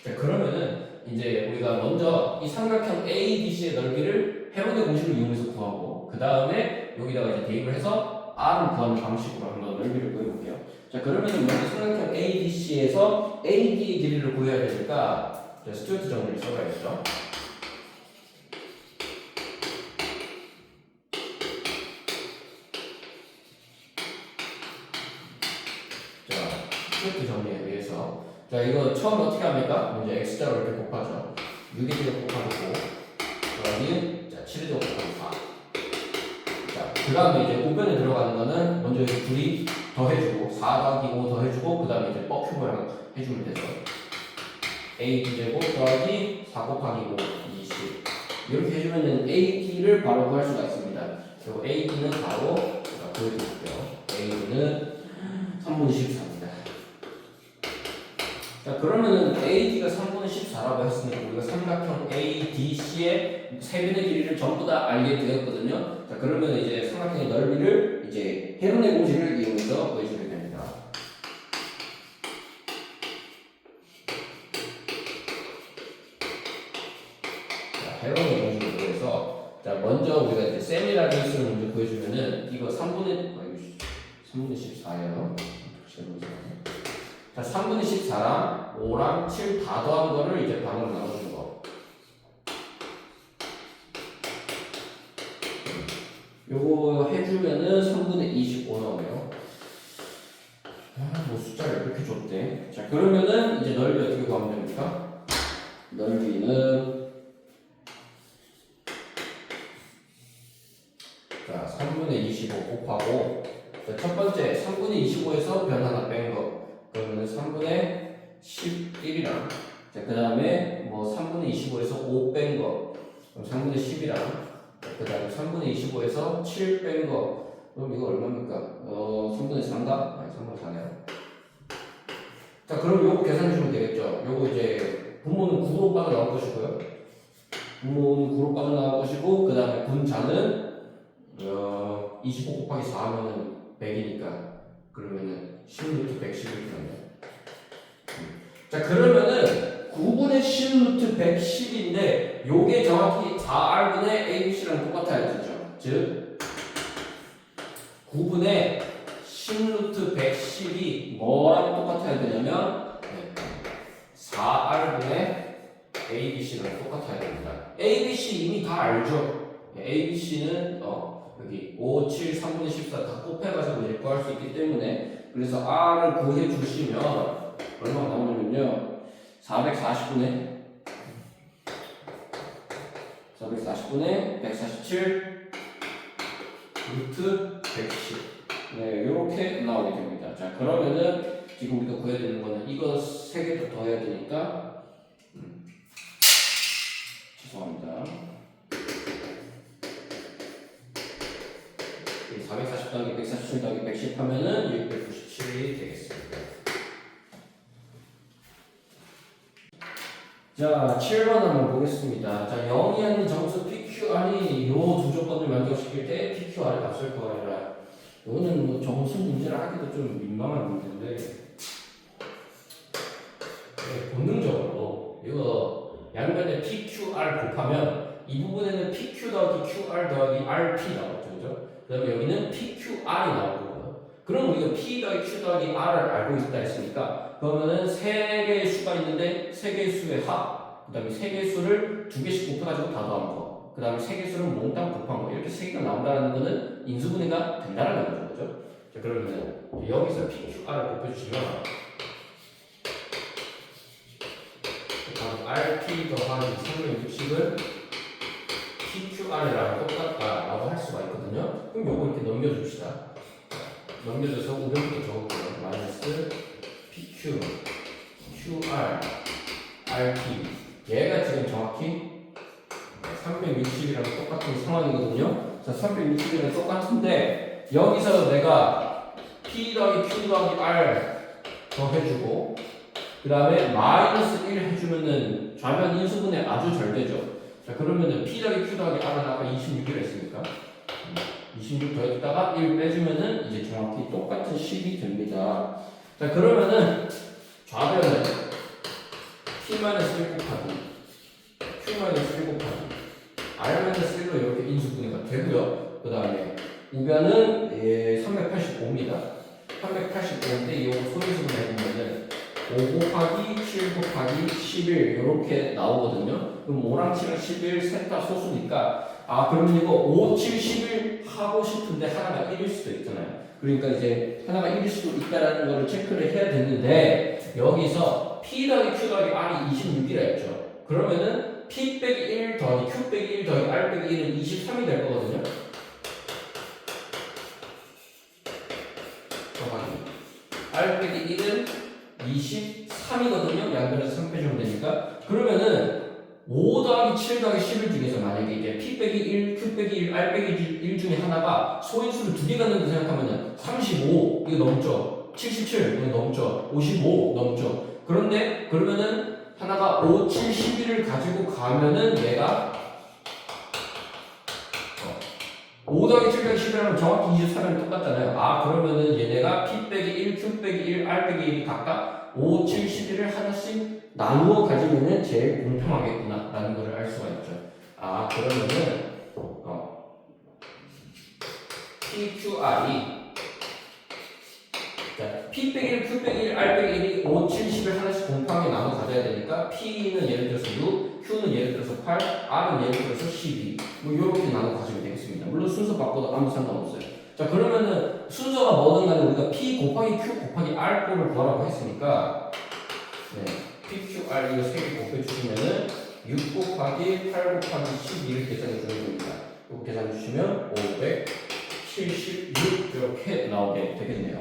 자, 그러면은 이제 우리가 먼저 이 삼각형 ADC의 넓이를 헤론의 공식을 이용해서 구하고 그 다음에 여기다가 이제 대입을 해서 R을 구하는 방식으로 한번 넓이를 구해볼게요. 자, 그러면은 먼저 삼각형 ADC에서 AD의 길이를 구해야 되니까 스튜어트 정리를 써봐야겠죠. 스튜어트 정리에 의해서 자, 이거 처음 어떻게 합니까? 먼저 x자로 이렇게 곱하죠. 6의 제곱 곱하기 5 더하기 자, 7의 제곱 곱하기 4. 자, 그 다음에 이제 우변에 들어가는 거는 먼저 이렇게 둘이 더해주고 4 더하기 5 더해주고 그 다음에 이제 뻑큐 모양 해주면 되죠. a 제곱 더하기 4 곱하기 5 20 이렇게 해주면은 AD를 바로 구할 수가 있습니다. 그리고 AD는 바로 보여드릴게요. AD는 3분의 14입니다. 자, 그러면은 AD가 3분의 14라고 했으니까 우리가 삼각형 ADC의 세변의 길이를 전부 다 알게 되었거든요. 자, 그러면 이제 삼각형의 넓이를 이제 헤론의 공식을 이용해서 구해주게 됩니다. 자, 헤론의 공식을 구해서 자, 먼저 우리가 이제 세미라디우스를 먼저 구해주면은 이거 3분의 14예요. 자, 3분의 14랑 5랑 7 다 더한 거를 이제 반으로 나눠주는 거. 요거 해주면은 3분의 25 나오네요. 뭐 숫자를 이렇게 줬대. 자, 그러면은 이제 넓이 어떻게 구하면 됩니까? 넓이는 자, 3분의 25 곱하고 자, 첫 번째 3분의 25에서 변 하나 뺀 거. 그러면 3분의 11이랑 자, 그 다음에 뭐 3분의 25에서 5 뺀 거 그럼 3분의 10이랑 그 다음에 3분의 25에서 7 뺀 거 그럼 이거 얼마입니까? 3분의 4인가? 아니 3분의 4네요. 자, 그럼 요거 계산해 주면 되겠죠. 요거 이제 분모는 9로 빠져나올 것이고요. 분모는 9로 빠져나올 것이고 그 다음에 분자는 25 곱하기 4 하면은 100이니까 그러면은 10루트 110이거든요. 자, 그러면은 9분의 10루트 110인데 요게 정확히 4R분의 ABC랑 똑같아야 되죠. 즉 9분의 10루트 110이 뭐랑 똑같아야 되냐면 4R분의 ABC랑 똑같아야 됩니다. ABC 이미 다 알죠. ABC는 여기 5, 7, 3분의 14 다 곱해가지고 이제 구할 수 있기 때문에 그래서 R을 구해 주시면 얼마가 나오냐면요 440분의 147 루트 110 네, 요렇게 나오게 됩니다. 자, 그러면은 지금 우리가 구해야 되는 거는 이거 3개 더 더해야 되니까 죄송합니다. 440 더하기 147 더하기 110 하면은 697이 되겠습니다. 자, 7번 한번 보겠습니다. 자, 0이 아닌 점수 PQR이 요 두 조건을 만족시킬 때 PQR의 값을 구하라. 이거는 뭐 점수 문제를 하기도 좀 민망한 문제인데 본능적으로 이거 양변에 PQR 곱하면 이 부분에는 PQ 더하기 QR 더하기 RP 나오죠. 그죠? 그 다음에 여기는 PQR이 나오고요. 그럼 우리가 P 더하기 Q 더하기 R을 알고 있다 했으니까 그러면은 세 개의 수가 있는데 세 개의 수의 합, 그 다음에 세 개의 수를 두 개씩 곱해가지고 다 더한 거, 그 다음에 세 개의 수를 몽땅 곱한 거, 이렇게 세 개가 나온다는 거는 인수분해가 된다는 거죠. 그죠? 자, 그러면 여기서 PQR을 곱해주시면 RP 더하기 360을 PQR이랑 똑같다라고 할 수가 있거든요. 그럼 요거 이렇게 넘겨줍시다. 넘겨줘서 우변부터 적을게요. 마이너스 PQ, QR, RP. 얘가 지금 정확히 360이랑 똑같은 상황이거든요. 자, 360이랑 똑같은데 여기서 내가 P 더하기 Q 더하기 R 더해주고 그 다음에 마이너스 1 해주면은 좌변 인수분해 아주 잘 되죠. 자, 그러면은 P 더하기 Q 더하기 R은 아까 26이라 했으니까 26 더했다가 1 빼주면은 이제 정확히 똑같은 식이 됩니다. 자, 그러면은 좌변은 P-1 곱하기 Q-1 곱하기 R-1로 이렇게 인수분해가 되고요. 그 다음에 우변은 385입니다. 385인데 이거 소인수분해 해보면은 5 곱하기 7 곱하기 11 이렇게 나오거든요. 그럼 5랑 7랑 11 셋 다 소수니까 그러면 이거 5, 7, 11 하고 싶은데 하나가 1일 수도 있잖아요. 그러니까 이제 하나가 1일 수도 있다라는 거를 체크를 해야 되는데 여기서 P 더하기 Q 더하기 R이 26이라 했죠. 그러면은 P 빼기 1 더하기 Q 빼기 1 더하기 R 빼기 1은 23이 될 거거든요. R 빼기 1은 23이거든요. 양변에서 3 빼주면 되니까. 그러면은 5 더하기 7 더하기 11 중에서 만약에 이제 P 빼기 1, Q 빼기 1, R 빼기 1 중에 하나가 소인수를 두 개 갖는다고 생각하면은 35 이거 넘죠. 77 이거 넘죠. 55 넘죠. 그런데 그러면은 하나가 5, 7, 11을 가지고 가면은 얘가 5 더하기 7 더하기 11하면 정확히 23이랑 똑같잖아요. 그러면은 얘네가 P 빼기 1, Q 빼기 1, R 빼기 1이 각각 5, 7, 11을 하나씩 나누어 가지면은 제일 공평하겠구나 라는 것을 알 수가 있죠. 그러면은 PQR이 P 빼기 1, Q 빼기 1, R 빼기 1이 5, 7, 10을 하나씩 공평하게 나눠 가져야 되니까 P는 예를 들어서 6, Q는 예를 들어서 8, R은 예를 들어서 12 뭐 이렇게 나눠 가지면 되겠습니다. 물론 순서 바꿔도 아무 상관없어요. 자, 그러면은 순서가 뭐든 간에 우리가 P 곱하기 Q 곱하기 R 꼴을 구하라고 했으니까 PQR 이거 3개 곱해주시면은 6 곱하기 8 곱하기 12를 계산해 주는 겁니다. 이거 계산해 주시면 576 이렇게 나오게 되겠네요.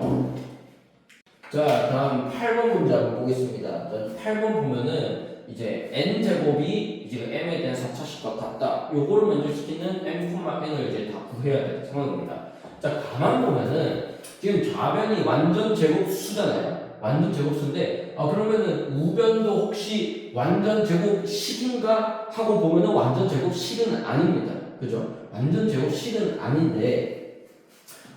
자, 다음 8번 문제 한번 보겠습니다. 8번 보면은 이제 n제곱이 이제 m에 대한 4차식과 같다. 요거를 만족시키는 m,n을 이제 다 구해야 되는 상황입니다. 자, 가만 보면은 지금 좌변이 완전 제곱수잖아요. 완전 제곱수인데 그러면은 우변도 혹시 완전 제곱식인가 하고 보면은 완전 제곱식은 아닙니다. 그죠? 완전 제곱식은 아닌데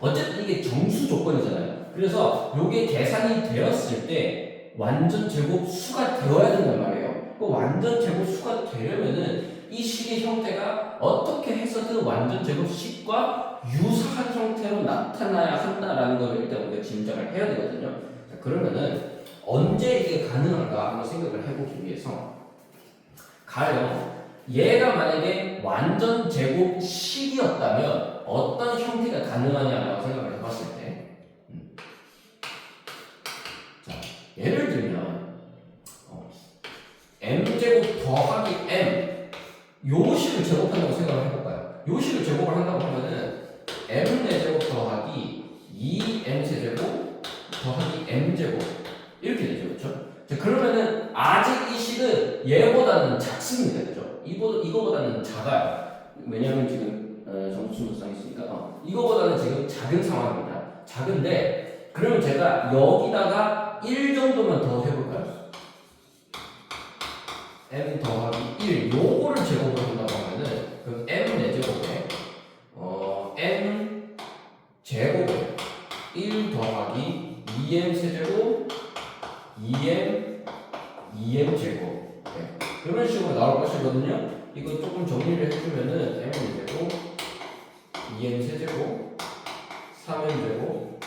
어쨌든 이게 정수 조건이잖아요. 그래서 요게 계산이 되었을 때 완전 제곱수가 되어야 된단 말이에요. 그 완전 제곱수가 되려면은 이 식의 형태가 어떻게 해서든 완전 제곱식과 유사한 형태로 나타나야 한다라는 걸 일단 우리가 짐작을 해야 되거든요. 자, 그러면은 언제 이게 가능한가 한번 생각을 해보기 위해서 가령 얘가 만약에 완전 제곱식이었다면 어떤 형태가 가능하냐라고 생각을 해봤을 때 자, 예를 들면 m제곱 더하기 m 요 식을 제곱한다고 생각을 해볼까요? 요 식을 제곱을 한다고 하면은 m제곱 더하기 2m세제곱 더하기 m제곱 이렇게 되죠. 그렇죠? 자, 그러면은 아직 이 식은 얘보다는 작습니다. 그죠? 이거보다는 작아요. 왜냐하면 지금 정수분석상이 있으니까 이거보다는 지금 작은 상황입니다. 작은데 그러면 제가 여기다가 1 정도만 더 해볼까요? m 더하기 1 요거를 제곱을 한다고 하면은 그럼 m 4제곱에 m 제곱에 1 더하기 2m 세제곱 2m 제곱 이런 식으로 나올 것이거든요. 이거 조금 정리를 해주면은 m은 되고 2m 세제곱 3m 제곱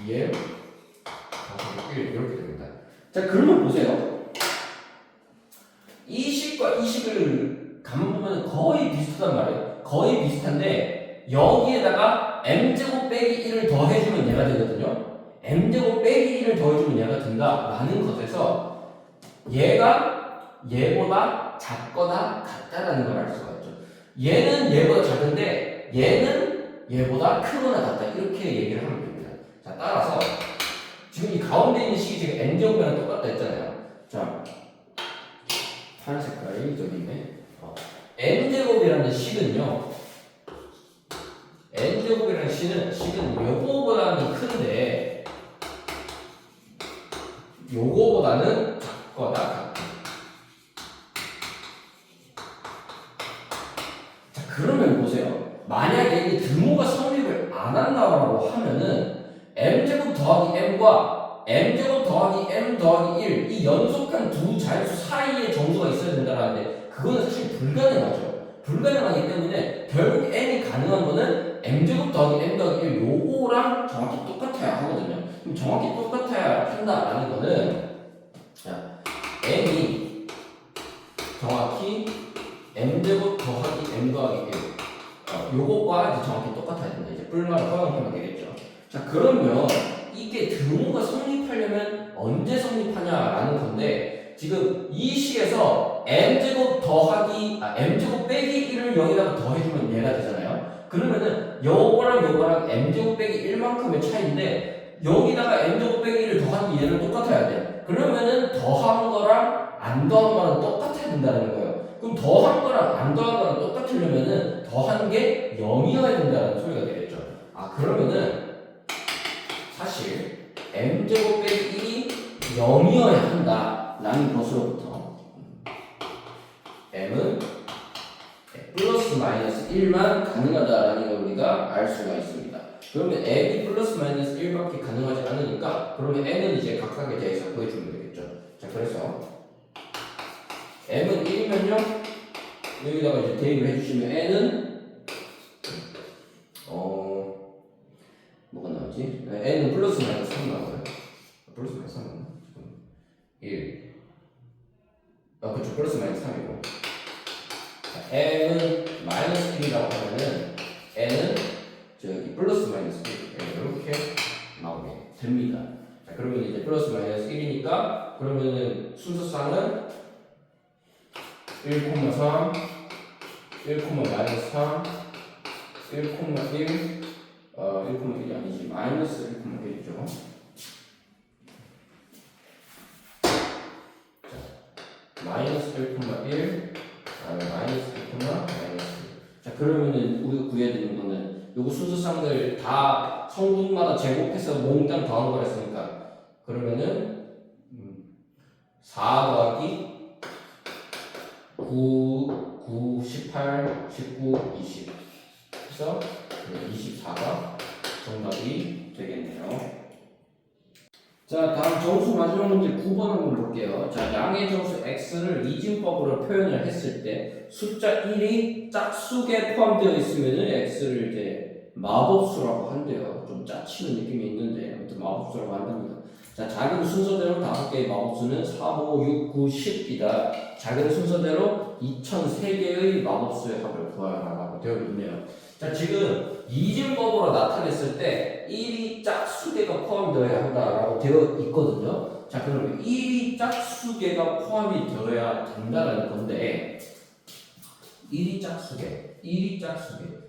2m 다시 1 이렇게 됩니다. 자 그러면 보세요. 이 식과 이 식을 가만보면 거의 비슷하단 말이에요. 거의 비슷한데 여기에다가 m제곱 빼기 1을 더해주면 얘가 되거든요. m제곱 빼기 1을 더해주면 얘가 된다라는 것에서 얘가 얘보다 작거나 같다라는 걸 알 수가 있죠. 얘는 얘보다 작은데 얘는 얘보다 크거나 같다 이렇게 얘기를 하면 됩니다. 자 따라서 지금 이 가운데 있는 식이 지금 n제곱이랑 똑같다 했잖아요. 자 파란 색깔이 저기 있네. n제곱이라는 식은요. n제곱이라는 식은 요거보다는 큰데 요거보다는 작거나 같다. 자 그러면 보세요. 만약에 이 등호가 성립을 안 한다고 하면은 m제곱 더하기 m과 m제곱 더하기 m 더하기 1 이 연속한 두 자연수 사이에 정수가 있어야 된다는데 그거는 사실 불가능하죠. 불가능하기 때문에 결국 n이 가능한 거는 m제곱 더하기 m 더하기 1 요거랑 정확히 똑같아야 하거든요. 그럼 정확히 똑같아야 한다라는 거는 자, m이 정확히 m제곱 더하기 m 더하기 1 요것과 이제 정확히 똑같아야 된다. 이제 뿔말을 허용하면 되겠죠. 자 그러면 이게 등호가 성립하려면 언제 성립하냐라는 건데 지금 이 식에서 m제곱 더하기 m제곱 빼기 1을 여기다가 더해주면 얘가 되잖아요. 그러면은 요거랑 m제곱 빼기 1만큼의 차이인데 여기다가 m제곱 빼기 1을 더하는 게 얘는 똑같아야 돼. 그러면은 더한 거랑 안 더한 거랑 똑같아야 된다는 거예요. 그럼 더한 거랑 안 더한 거랑 똑같으려면은 더한 게 0이어야 된다는 소리가 되겠죠. 그러면은 사실 m제곱 빼기 1이 0이어야 한다라는 것으로부터 m은 플러스 마이너스 1만 가능하다라는 걸 우리가 알 수가 있습니다. 그러면 m이 플러스 마이너스 1밖에 가능하지 않으니까 그러면 n은 이제 각각에 대해서 구해주면 되겠죠. 자 그래서 m은 1이면요 여기다가 이제 대입을 해주시면 n은 뭐가 나오지? n은 플러스 마이너스 3 나와요. 플러스 마이너스 3 나오나? 1 그쵸 플러스 마이너스 3이고 m은 마이너스 1이라고 하면은 n은 저기 플러스 마이너스 1 이렇게 나오게 됩니다. 자 그러면 이제 플러스 마이너스 1이니까 그러면은 순서상은 1,3 1, 마이너스 3 1,1 1,1이 아니지 마이너스 1,1이죠. 자 마이너스 1,1 마이너스 1, 마이너스 자 그러면은 우리가 구해야 되는 거는 요거 순서상들 다 성분마다 제곱해서 몽땅 더한 거랬으니까 그러면은 4 더하기 9, 18, 19, 20 그래서 24가 정답이 되겠네요. 자 다음 정수 마지막 문제 9번 한번 볼게요. 자 양의 정수 x를 이진법으로 표현을 했을 때 숫자 1이 짝수에 포함되어 있으면 x를 이제 마법수라고 한대요. 좀 짜치는 느낌이 있는데 아무튼 마법수라고 한답니다. 자 작은 순서대로 5개의 마법수는 3, 5, 6, 9, 10이다. 작은 순서대로 2003개의 마법수의 합을 구하라고 되어 있네요. 자 지금 이진법으로 나타냈을 때 1이 짝수개가 포함되어야 한다라고 되어 있거든요. 자 그러면 1이 짝수개가 포함이 되어야 된다는 건데 1이 짝수개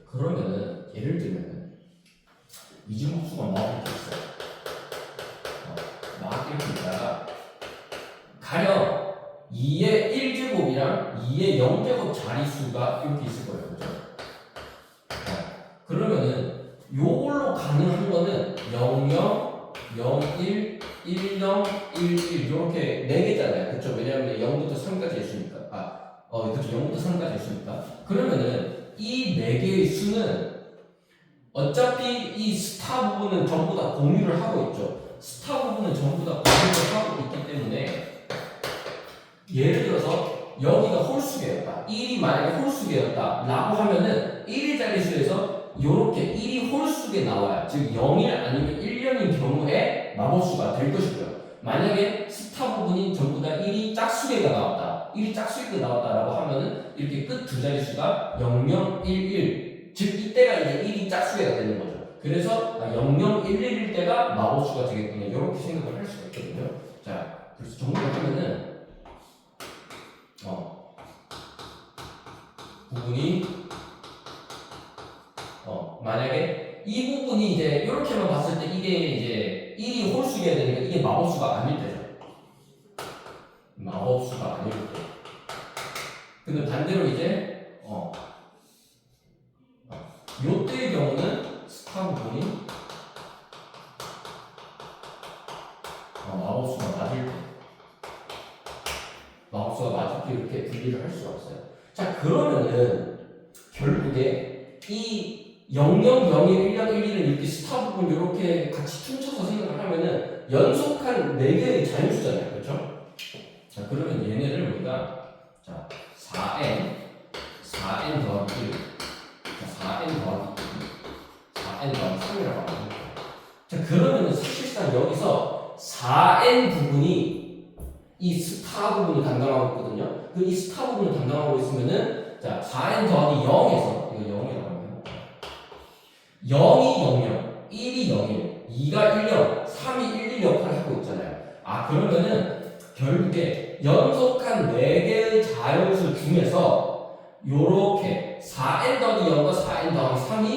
그러면은 예를 들면은 이진법수가 막 이렇게 있어요. 막 이렇게 있다가 가령 2의 1제곱이랑 2의 0제곱 자릿수가 이렇게 있을 거예요. 그죠? 그러면은 요걸로 가능한 거는 0, 0, 0, 1, 1, 0, 1, 1 이렇게 4개잖아요. 그쵸? 왜냐하면 0부터 3까지 있으니까. 그쵸? 0부터 3까지 있으니까. 그러면은 이 4개의 수는 어차피 이 스타 부분은 전부 다 공유를 하고 있죠. 스타 부분은 전부 다 공유를 하고 있기 때문에 예를 들어서 여기가 홀수계였다. 1이 만약에 홀수계였다 라고 하면은 1의 자릿수에서 요렇게 1이 홀수계 나와요. 즉 0일 아니면 1년인 경우에 마법수가 될 것이고요. 만약에 스타 부분이 전부 다 1이 짝수계가 나왔다. 1이 짝수계가 나왔다라고 하면은 이렇게 끝 두 자릿수가 0011. 즉 이때가 이제 1이 짝수계가 되는 거죠. 그래서 0011일 때가 마법수가 되겠군요. 이렇게 생각을 할 수가 있거든요. 자, 그래서 정리를 하면은 부분이 만약에 이 부분이 이제 이렇게만 봤을 때 이게 이제 1이 홀수계야 되니까 이게 마법수가 아닐 때죠. 마법수가 아닐 때. 근데 반대로 이제 요때의 경우는 스타 부분이 마법수가 맞을 때. 마법수가 맞을 때 이렇게 분리를 할 수가 있어요. 자, 그러면은 결국에 이 0001, 1년 1일은 이렇게 스타 부분 이렇게 같이 퉁쳐서 생각을 하면은 연속한 4개의 자연수잖아요. 그렇죠? 자, 그러면 얘네를 우리가 자, 4n 더하기 1, 자, 4n 더하기 2, 4n 더하기 3이라고 합니다. 자, 그러면은 사실상 여기서 4n 부분이 이 스타 부분을 담당하고 있거든요. 그 이 스타 부분을 담당하고 있으면은 자, 4n 더하기 0에서 이거 0이라고 하면 0이 00, 1이 01, 2가 10, 3이 11 역할을 하고 있잖아요. 아, 그러면은 결국에 연속한 4개의 자연수 중에서 요렇게 4n 더하기 0과 4n 더하기 3이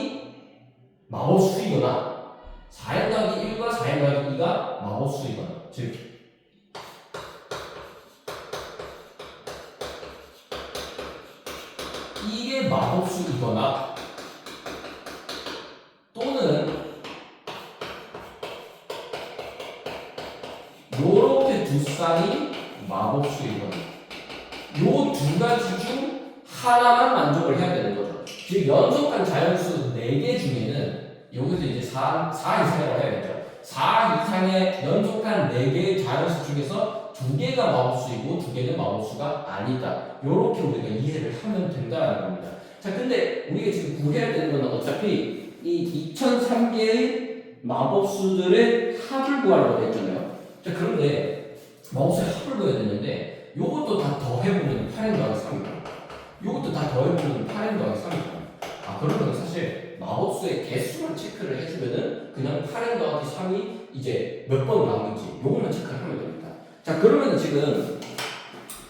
마법수이거나 4n 더하기 1과 4n 더하기 2가 마법수이거나 즉 이게 마법수이거나 또는 요렇게 두 쌍이 마법수이거나 요 두 가지 중 하나만 만족을 해야 되는 거죠. 즉 연속한 자연수 4개 중에는 여기서 이제 4 이상이라고 해야겠죠. 4 이상의 연속한 4개의 자연수 중에서 2개가 마법수이고 2개는 마법수가 아니다. 요렇게 우리가 이해를 하면 된다는 겁니다. 자, 근데 우리가 지금 구해야 되는 건 어차피 이 2003개의 마법수들의 합을 구하려고 했잖아요. 자, 그런데 마법수의 합을 구해야 되는데 요것도 다 더해보면 8n 더하기 3이고 요것도 다 더해보면 8n 더하기 3이고 아, 그러면 사실 마법수의 개수만 체크를 해주면은 그냥 8n 더하기 3이 이제 몇 번 나오는지 요것만 체크를 하면 됩니다. 자, 그러면 지금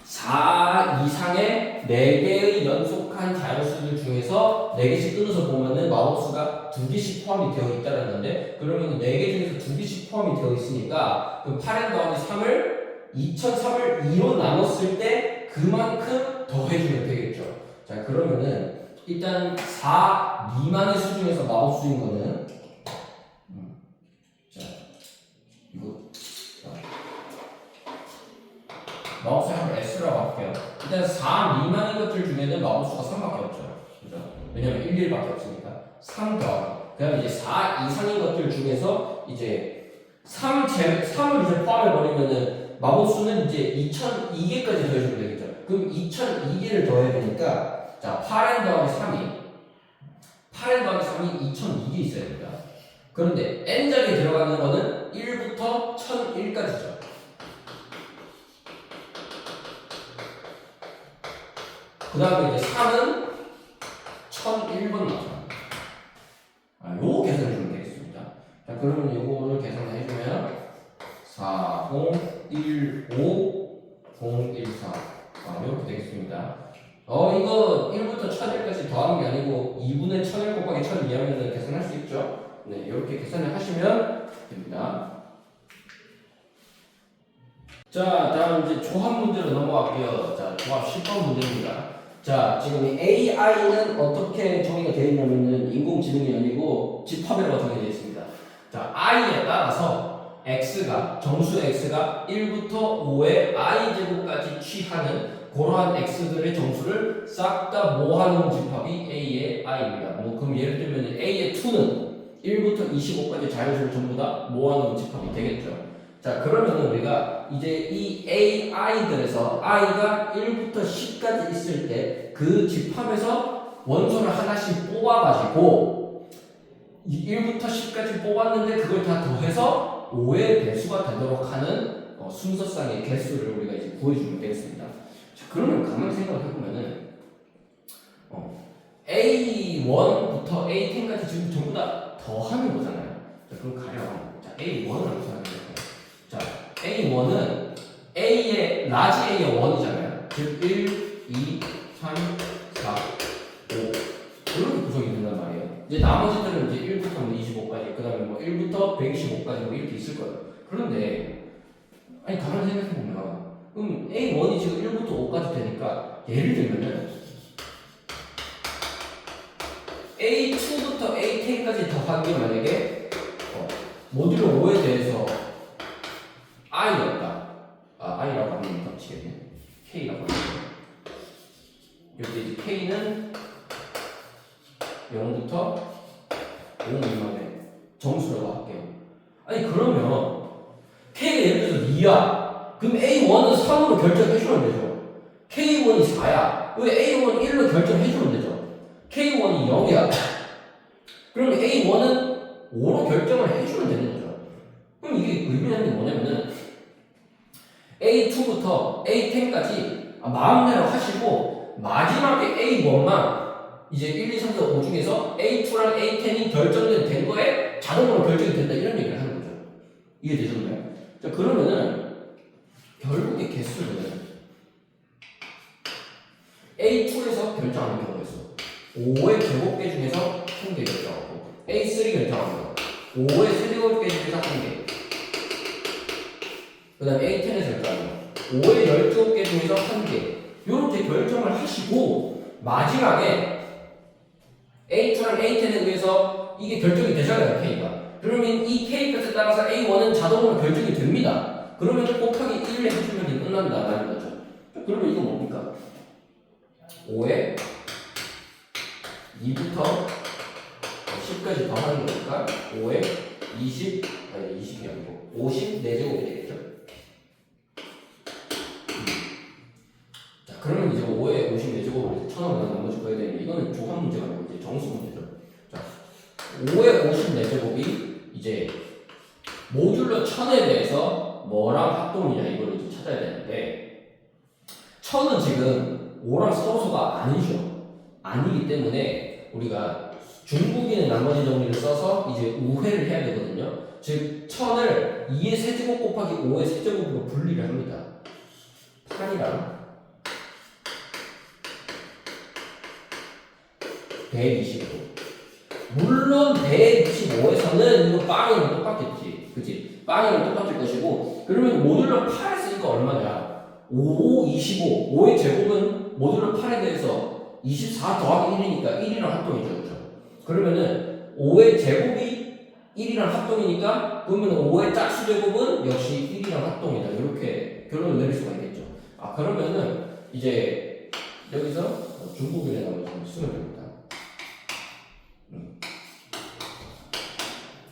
4 이상의 4개의 연속한 자연수들 중에서 4개씩 끊어서 보면은 마법수가 2개씩 포함이 되어 있다는 건데 그러면 4개 중에서 2개씩 포함이 되어 있으니까 그럼 8n 더하기 3을 2003을 2로 나눴을 때 그만큼 더해주면 되겠죠. 자, 그러면은 일단 4 미만의 수 중에서 마법수인 거는 자, 이거 마법수 합을 S라고 할게요. 일단 4 미만의 것들 중에는 마법수가 3밖에 없죠. 그죠? 왜냐면 1, 1밖에 없으니까 3 더하기 그 다음에 이제 4 이상인 것들 중에서 이제 3을 이제 포함해버리면은 마법수는 이제 2002개까지 더해주면 되겠죠. 그럼 2002개를 더해야 되니까 자, 8n 더하기 3이 2002개 있어야 됩니다. 그런데 n자리에 들어가는 거는 1부터 1001까지죠. 그 다음에 이제 3은 1001번 나죠. 요거 계산해 주면 되겠습니다. 자, 그러면 요거를 계산해 주면 4, 0, 1, 5, 0, 1, 4 이렇게 되겠습니다. 이거 1부터 1001까지 더하는 게 아니고 2분의 1001 곱하기 1002 하면 계산할 수 있죠. 네, 이렇게 계산을 하시면 됩니다. 자, 다음 이제 조합 문제로 넘어갈게요. 자, 조합 10번 문제입니다. 자, 지금 이 AI는 어떻게 정의가 되어 있냐면은 인공지능이 아니고 집합이라고 정의되어 있습니다. 자, I에 따라서 X가, 정수 X가 1부터 5의 I 제곱까지 취하는 그러한 X들의 정수를 싹 다 모아놓은 집합이 A의 I입니다. 그럼 예를 들면 A의 2는 1부터 25까지 자연수를 전부 다 모아놓은 집합이 되겠죠. 자, 그러면은 우리가 이제 이 AI들에서 i가 1부터 10까지 있을 때 그 집합에서 원소를 하나씩 뽑아가지고 1부터 10까지 뽑았는데 그걸 다 더해서 5의 배수가 되도록 하는 순서상의 개수를 우리가 이제 구해주면 되겠습니다. 자, 그러면 가만히 생각을 해보면은 A1부터 A10까지 지금 전부 다 더하는 거잖아요. 자, 그럼 가령 자, A1을 한번 생각해볼까요? 자, A1은 A의 라지 A의 1이잖아요. 즉 1, 2, 3, 4, 5 이렇게 구성이 된단 말이에요. 이제 나머지들은 이제 1부터 25까지, 그 다음에 뭐 1부터 125까지 뭐 이렇게 있을 거예요. 그런데 아니 가만히 생각해보면 그럼 A1이 지금 1부터 5까지 되니까 예를 들면은 A2부터 A10까지 더한 게 만약에 모듈러 5에 대해서 i였다. i라고 하면 겹치겠네. k라고 하면 여기 이제 k는 0부터 5 미만의 정수라고 할게요. 아니 그러면 k가 예를 들어서 2야. 그럼 A1은 3으로 결정해주면 되죠. K1이 4야. 왜 A1은 1로 결정해주면 되죠. K1이 0이야. 그럼 A1은 5로 결정을 해주면 되는 거죠. 그럼 이게 의미하는 게 뭐냐면은 A2부터 A10까지 마음대로 하시고 마지막에 A1만 이제 1, 2, 3, 4, 5 중에서 A2랑 A10이 결정된 거에 자동으로 결정이 된다 이런 얘기를 하는 거죠. 이해되셨나요? 자, 그러면은 결국의 개수는 A2에서 결정하는 경우가 있어. 5의 제곱계 중에서 1개 결정하고 A3 결정하는 거 5의 세제곱계 중에서 1개 그 다음에 A10에서 결정하는 거 5의 12개 중에서 1개 이렇게 결정을 하시고 마지막에 A2랑 A10에 의해서 이게 결정이 되잖아요, K가. 그러면 이 K 값에 따라서 A1은 자동으로 결정이 됩니다. 그러면 곱하기 1을 해주면 끝난다라는 거죠. 그러면 이거 뭡니까? 5에 2부터 10까지 더하는 거니까 5에 20, 아니 20이 아니고 50 4제곱이 되겠죠. 자, 그러면 이제 5에 50 4제곱을 쳐넣으면 나머지 거에 되는 이거는 조합 문제가 아니고 이제 정수 문제죠. 자, 5에 50 4제곱이 이제 모듈러 1000에 대해서 뭐랑 합동이냐 이걸 이제 찾아야 되는데 1000은 지금 5랑 서로서가 아니죠. 아니기 때문에 우리가 중국인의 나머지 정리를 써서 이제 우회를 해야 되거든요. 즉 1000을 2의 세제곱 곱하기 5의 세제곱으로 분리를 합니다. 8이랑 125. 물론 125에서는 이거 빵이랑 똑같겠지. 그치? 빵이랑 똑같을 것이고 그러면 모듈러 8에서 이거 얼마냐? 5, 25. 5의 제곱은 모듈러 8에 대해서 24 더하기 1이니까 1이랑 합동이죠. 그렇죠? 그러면은 5의 제곱이 1이랑 합동이니까 그러면 5의 짝수 제곱은 역시 1이랑 합동이다. 이렇게 결론을 내릴 수가 있겠죠. 그러면은 이제 여기서 중국인의 나머지 쓰면 됩니다.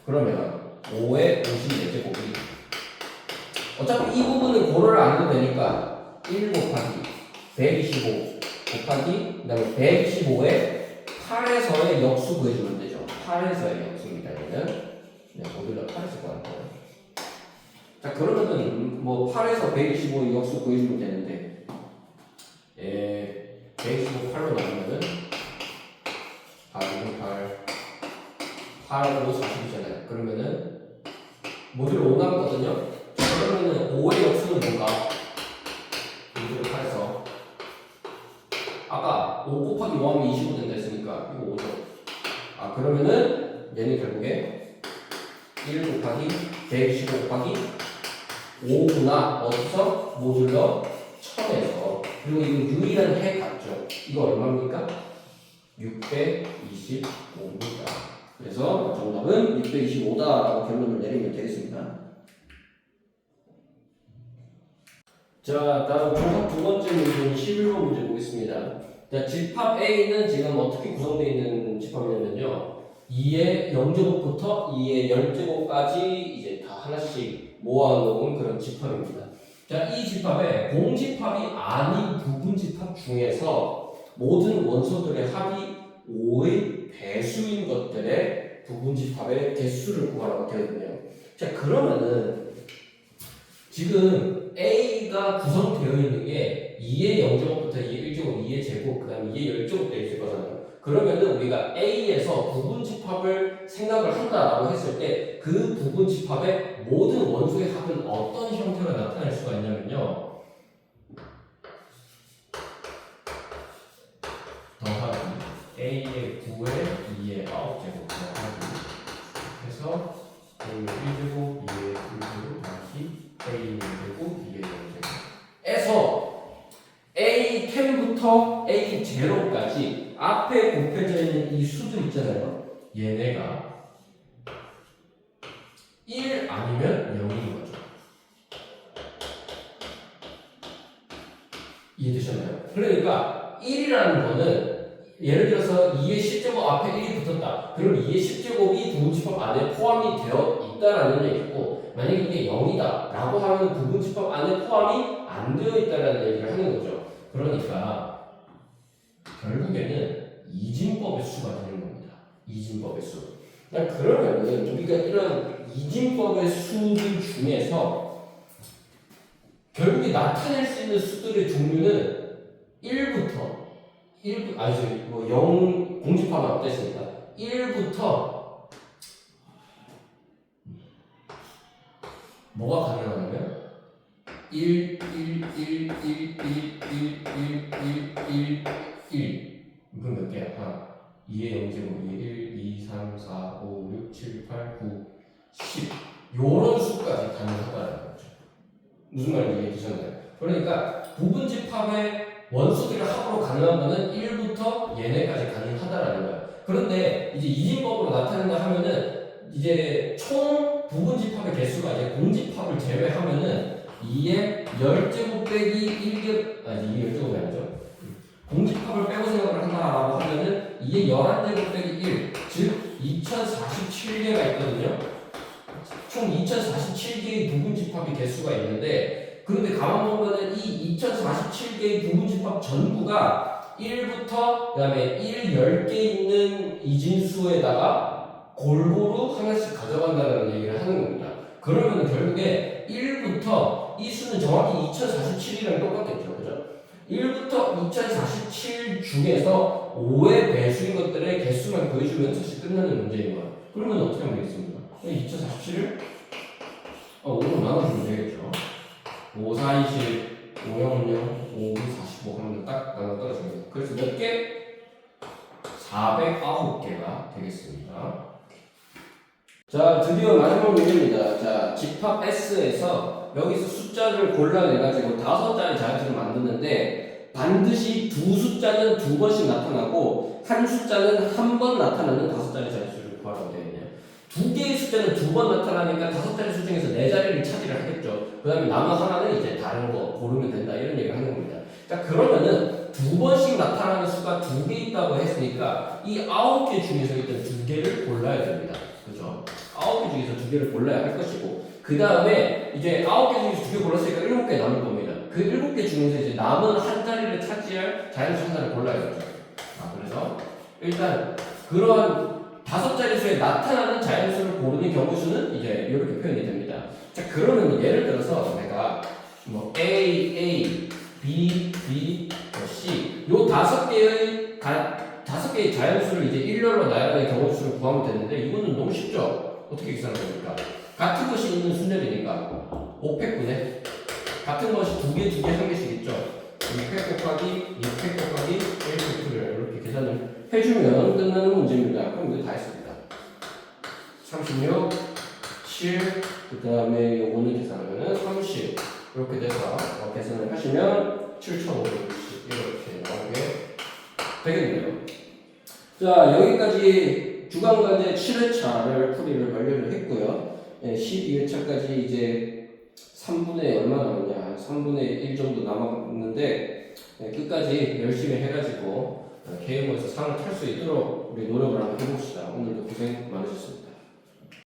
그러면 5의 54제곱이 어차피 이 부분은 고려를 안 해도 되니까 1 곱하기 125 곱하기 그 다음에 125에 8에서의 역수 구해주면 되죠. 8에서의 역수입니다. 얘는 모듈러 8에서 구하는 거예요. 자, 그러면은 뭐 8에서 125의 역수 구해주면 되는데 125 8로 나누면은 8로 40이잖아요. 그러면은 모듈러 5 남았거든요. 그러면은 5의 역수는 뭔가? 모듈러 8에서 아까 5 곱하기 5 하면 25 된다 했으니까 이거 5죠. 그러면은 얘는 결국에 1 곱하기 125 곱하기 5구나. 어디서? 모듈러 1000에서. 그리고 이거 유일한 해 같죠. 이거 얼마입니까? 625입니다. 그래서 정답은 625다라고 결론을 내리면 되겠습니다. 자, 다음 종합 두 번째 문제는 11번 문제 보겠습니다. 자, 집합 A는 지금 어떻게 구성되어 있는 집합이냐면요. 2의 0제곱부터 2의 10제곱까지 이제 다 하나씩 모아놓은 그런 집합입니다. 자, 이 집합에 공집합이 아닌 부분집합 중에서 모든 원소들의 합이 5의 배수인 것들의 부분집합의 개수를 구하라고 되거든요. 자, 그러면은 지금 A가 구성되어 있는 게 2의 0제곱부터 2의 1제곱, 2의 제곱, 그 다음에 2의 10제곱 되어 있을 거잖아요. 그러면은 우리가 A에서 부분집합을 생각을 한다라고 했을 때 그 부분집합의 모든 원소의 합은 어떤 형태로 나타날 수가 있냐면요. 더하기 A의 9에 2의 9제곱 더하기 해서 A의 1제곱, 2의 1제곱 더하기 A의 1제곱, 2의 0제곱 에서 A10부터 A0까지 앞에 곱해져 있는 이 수들 있잖아요. 얘네가 1 아니면 0인 거죠. 이해되셨나요? 그러니까 1이라는 거는 예를 들어서 2의 10제곱 앞에 1이 붙었다. 그럼 2의 10제곱이 부분집합 안에 포함이 되어 있다라는 얘기고, 만약에 이게 0이다 라고 하면 부분집합 안에 포함이 안 되어 있다라는 얘기를 하는 거죠. 그러니까 결국에는 이진법의 수가 되는 겁니다. 이진법의 수. 그러면은 우리가 이런 이진법의 수들 중에서 결국에 나타낼 수 있는 수들의 종류는 1부터 0 공집합은 어땠습니까? 1부터 뭐가 가능하냐면 1, 이건 몇 개야? 2의 0제곱, 1, 2, 3, 4, 5, 6, 7, 8, 9, 10 요런 수까지 가능하다는 거죠. 무슨 말인지 이해되셨나요? 그러니까 부분집합의 원소들의 합으로 가능한 거는 1부터 얘네까지 가능하다라는 거예요. 그런데 이제 이진법으로 나타낸다 하면은 이제 총 부분집합의 개수가 이제 공집합을 제외하면은 2의 10제곱 빼기 1개 이게 10제곱이 아니죠. 공집합을 빼고 생각을 한다라고 하면은 2의 11제곱 빼기 1, 즉 2047개가 있거든요. 총 2047개의 부분집합의 개수가 있는데, 그런데 가만 보면은 이 2047개의 부분집합 전부가 1부터 그다음에 10개 있는 이진수에다가 골고루 하나씩 가져간다는 얘기를 하는 겁니다. 그러면 결국에 1부터 이 수는 정확히 2047이랑 똑같겠죠. 그죠? 1부터 2047 중에서 5의 배수인 것들의 개수만 구해주면 사실 끝나는 문제인 거야. 그러면 어떻게 하면 되겠습니까? 2047을 5로 나눠주면 되겠죠. 5, 4, 20, 5, 0, 0, 5, 45 하면 딱 나눠 떨어집니다. 그래서 몇 개? 409개가 되겠습니다. 자, 드디어 마지막 문제입니다. 자, 집합 S에서 여기서 숫자를 골라내가지고 5자리 자연수를 만드는데 반드시 두 숫자는 2번씩 나타나고 한 숫자는 한 번 나타나는 5자리 자연수를 구하라고 되어 있네요. 두 개의 숫자는 2번 나타나니까 5자리 수 중에서 4자리를 차지를 하겠죠. 그 다음에 남은 하나는 이제 다른 거 고르면 된다 이런 얘기를 하는 겁니다. 자, 그러면은 2번씩 나타나는 수가 2개 있다고 했으니까 이 9개 중에서 일단 2개를 골라야 됩니다. 그죠? 9개 중에서 2개를 골라야 할 것이고, 그 다음에 이제 9개 중에서 2개 골랐으니까 7개 남을 겁니다. 그 7개 중에서 이제 남은 한 자리를 차지할 자연수 하나를 골라야겠죠. 그래서 일단 그러한 5자리 수에 나타나는 자연수를 고르는 경우수는 이제 이렇게 표현이 됩니다. 자, 그러면 예를 들어서 내가 뭐 A, B, C 요 5개의 자연수를 이제 일렬로 나열하는 경우수를 구하면 되는데, 이거는 너무 쉽죠? 어떻게 계산하는 겁니까? 같은 것이 있는 순열이니까 5팩분에 같은 것이 2개, 1개씩 있죠? 6팩 곱하기 2팩 곱하기 1팩을 이렇게 계산을 해주면 끝나는 문제입니다. 그럼 이거 다 했습니다. 36, 7, 그 다음에 요거는 계산하면은 30 이렇게 돼서 계산을 하시면 7,560 이렇게 나오게 되겠네요. 자, 여기까지 주간과제 7회차를 풀이를 완료를 했고요. 12회차까지 이제 3분의 얼마 남았냐, 3분의 1 정도 남았는데 끝까지 열심히 해가지고 KMO에서 상을 탈 수 있도록 우리 노력을 한번 해봅시다. 오늘도 고생 많으셨습니다.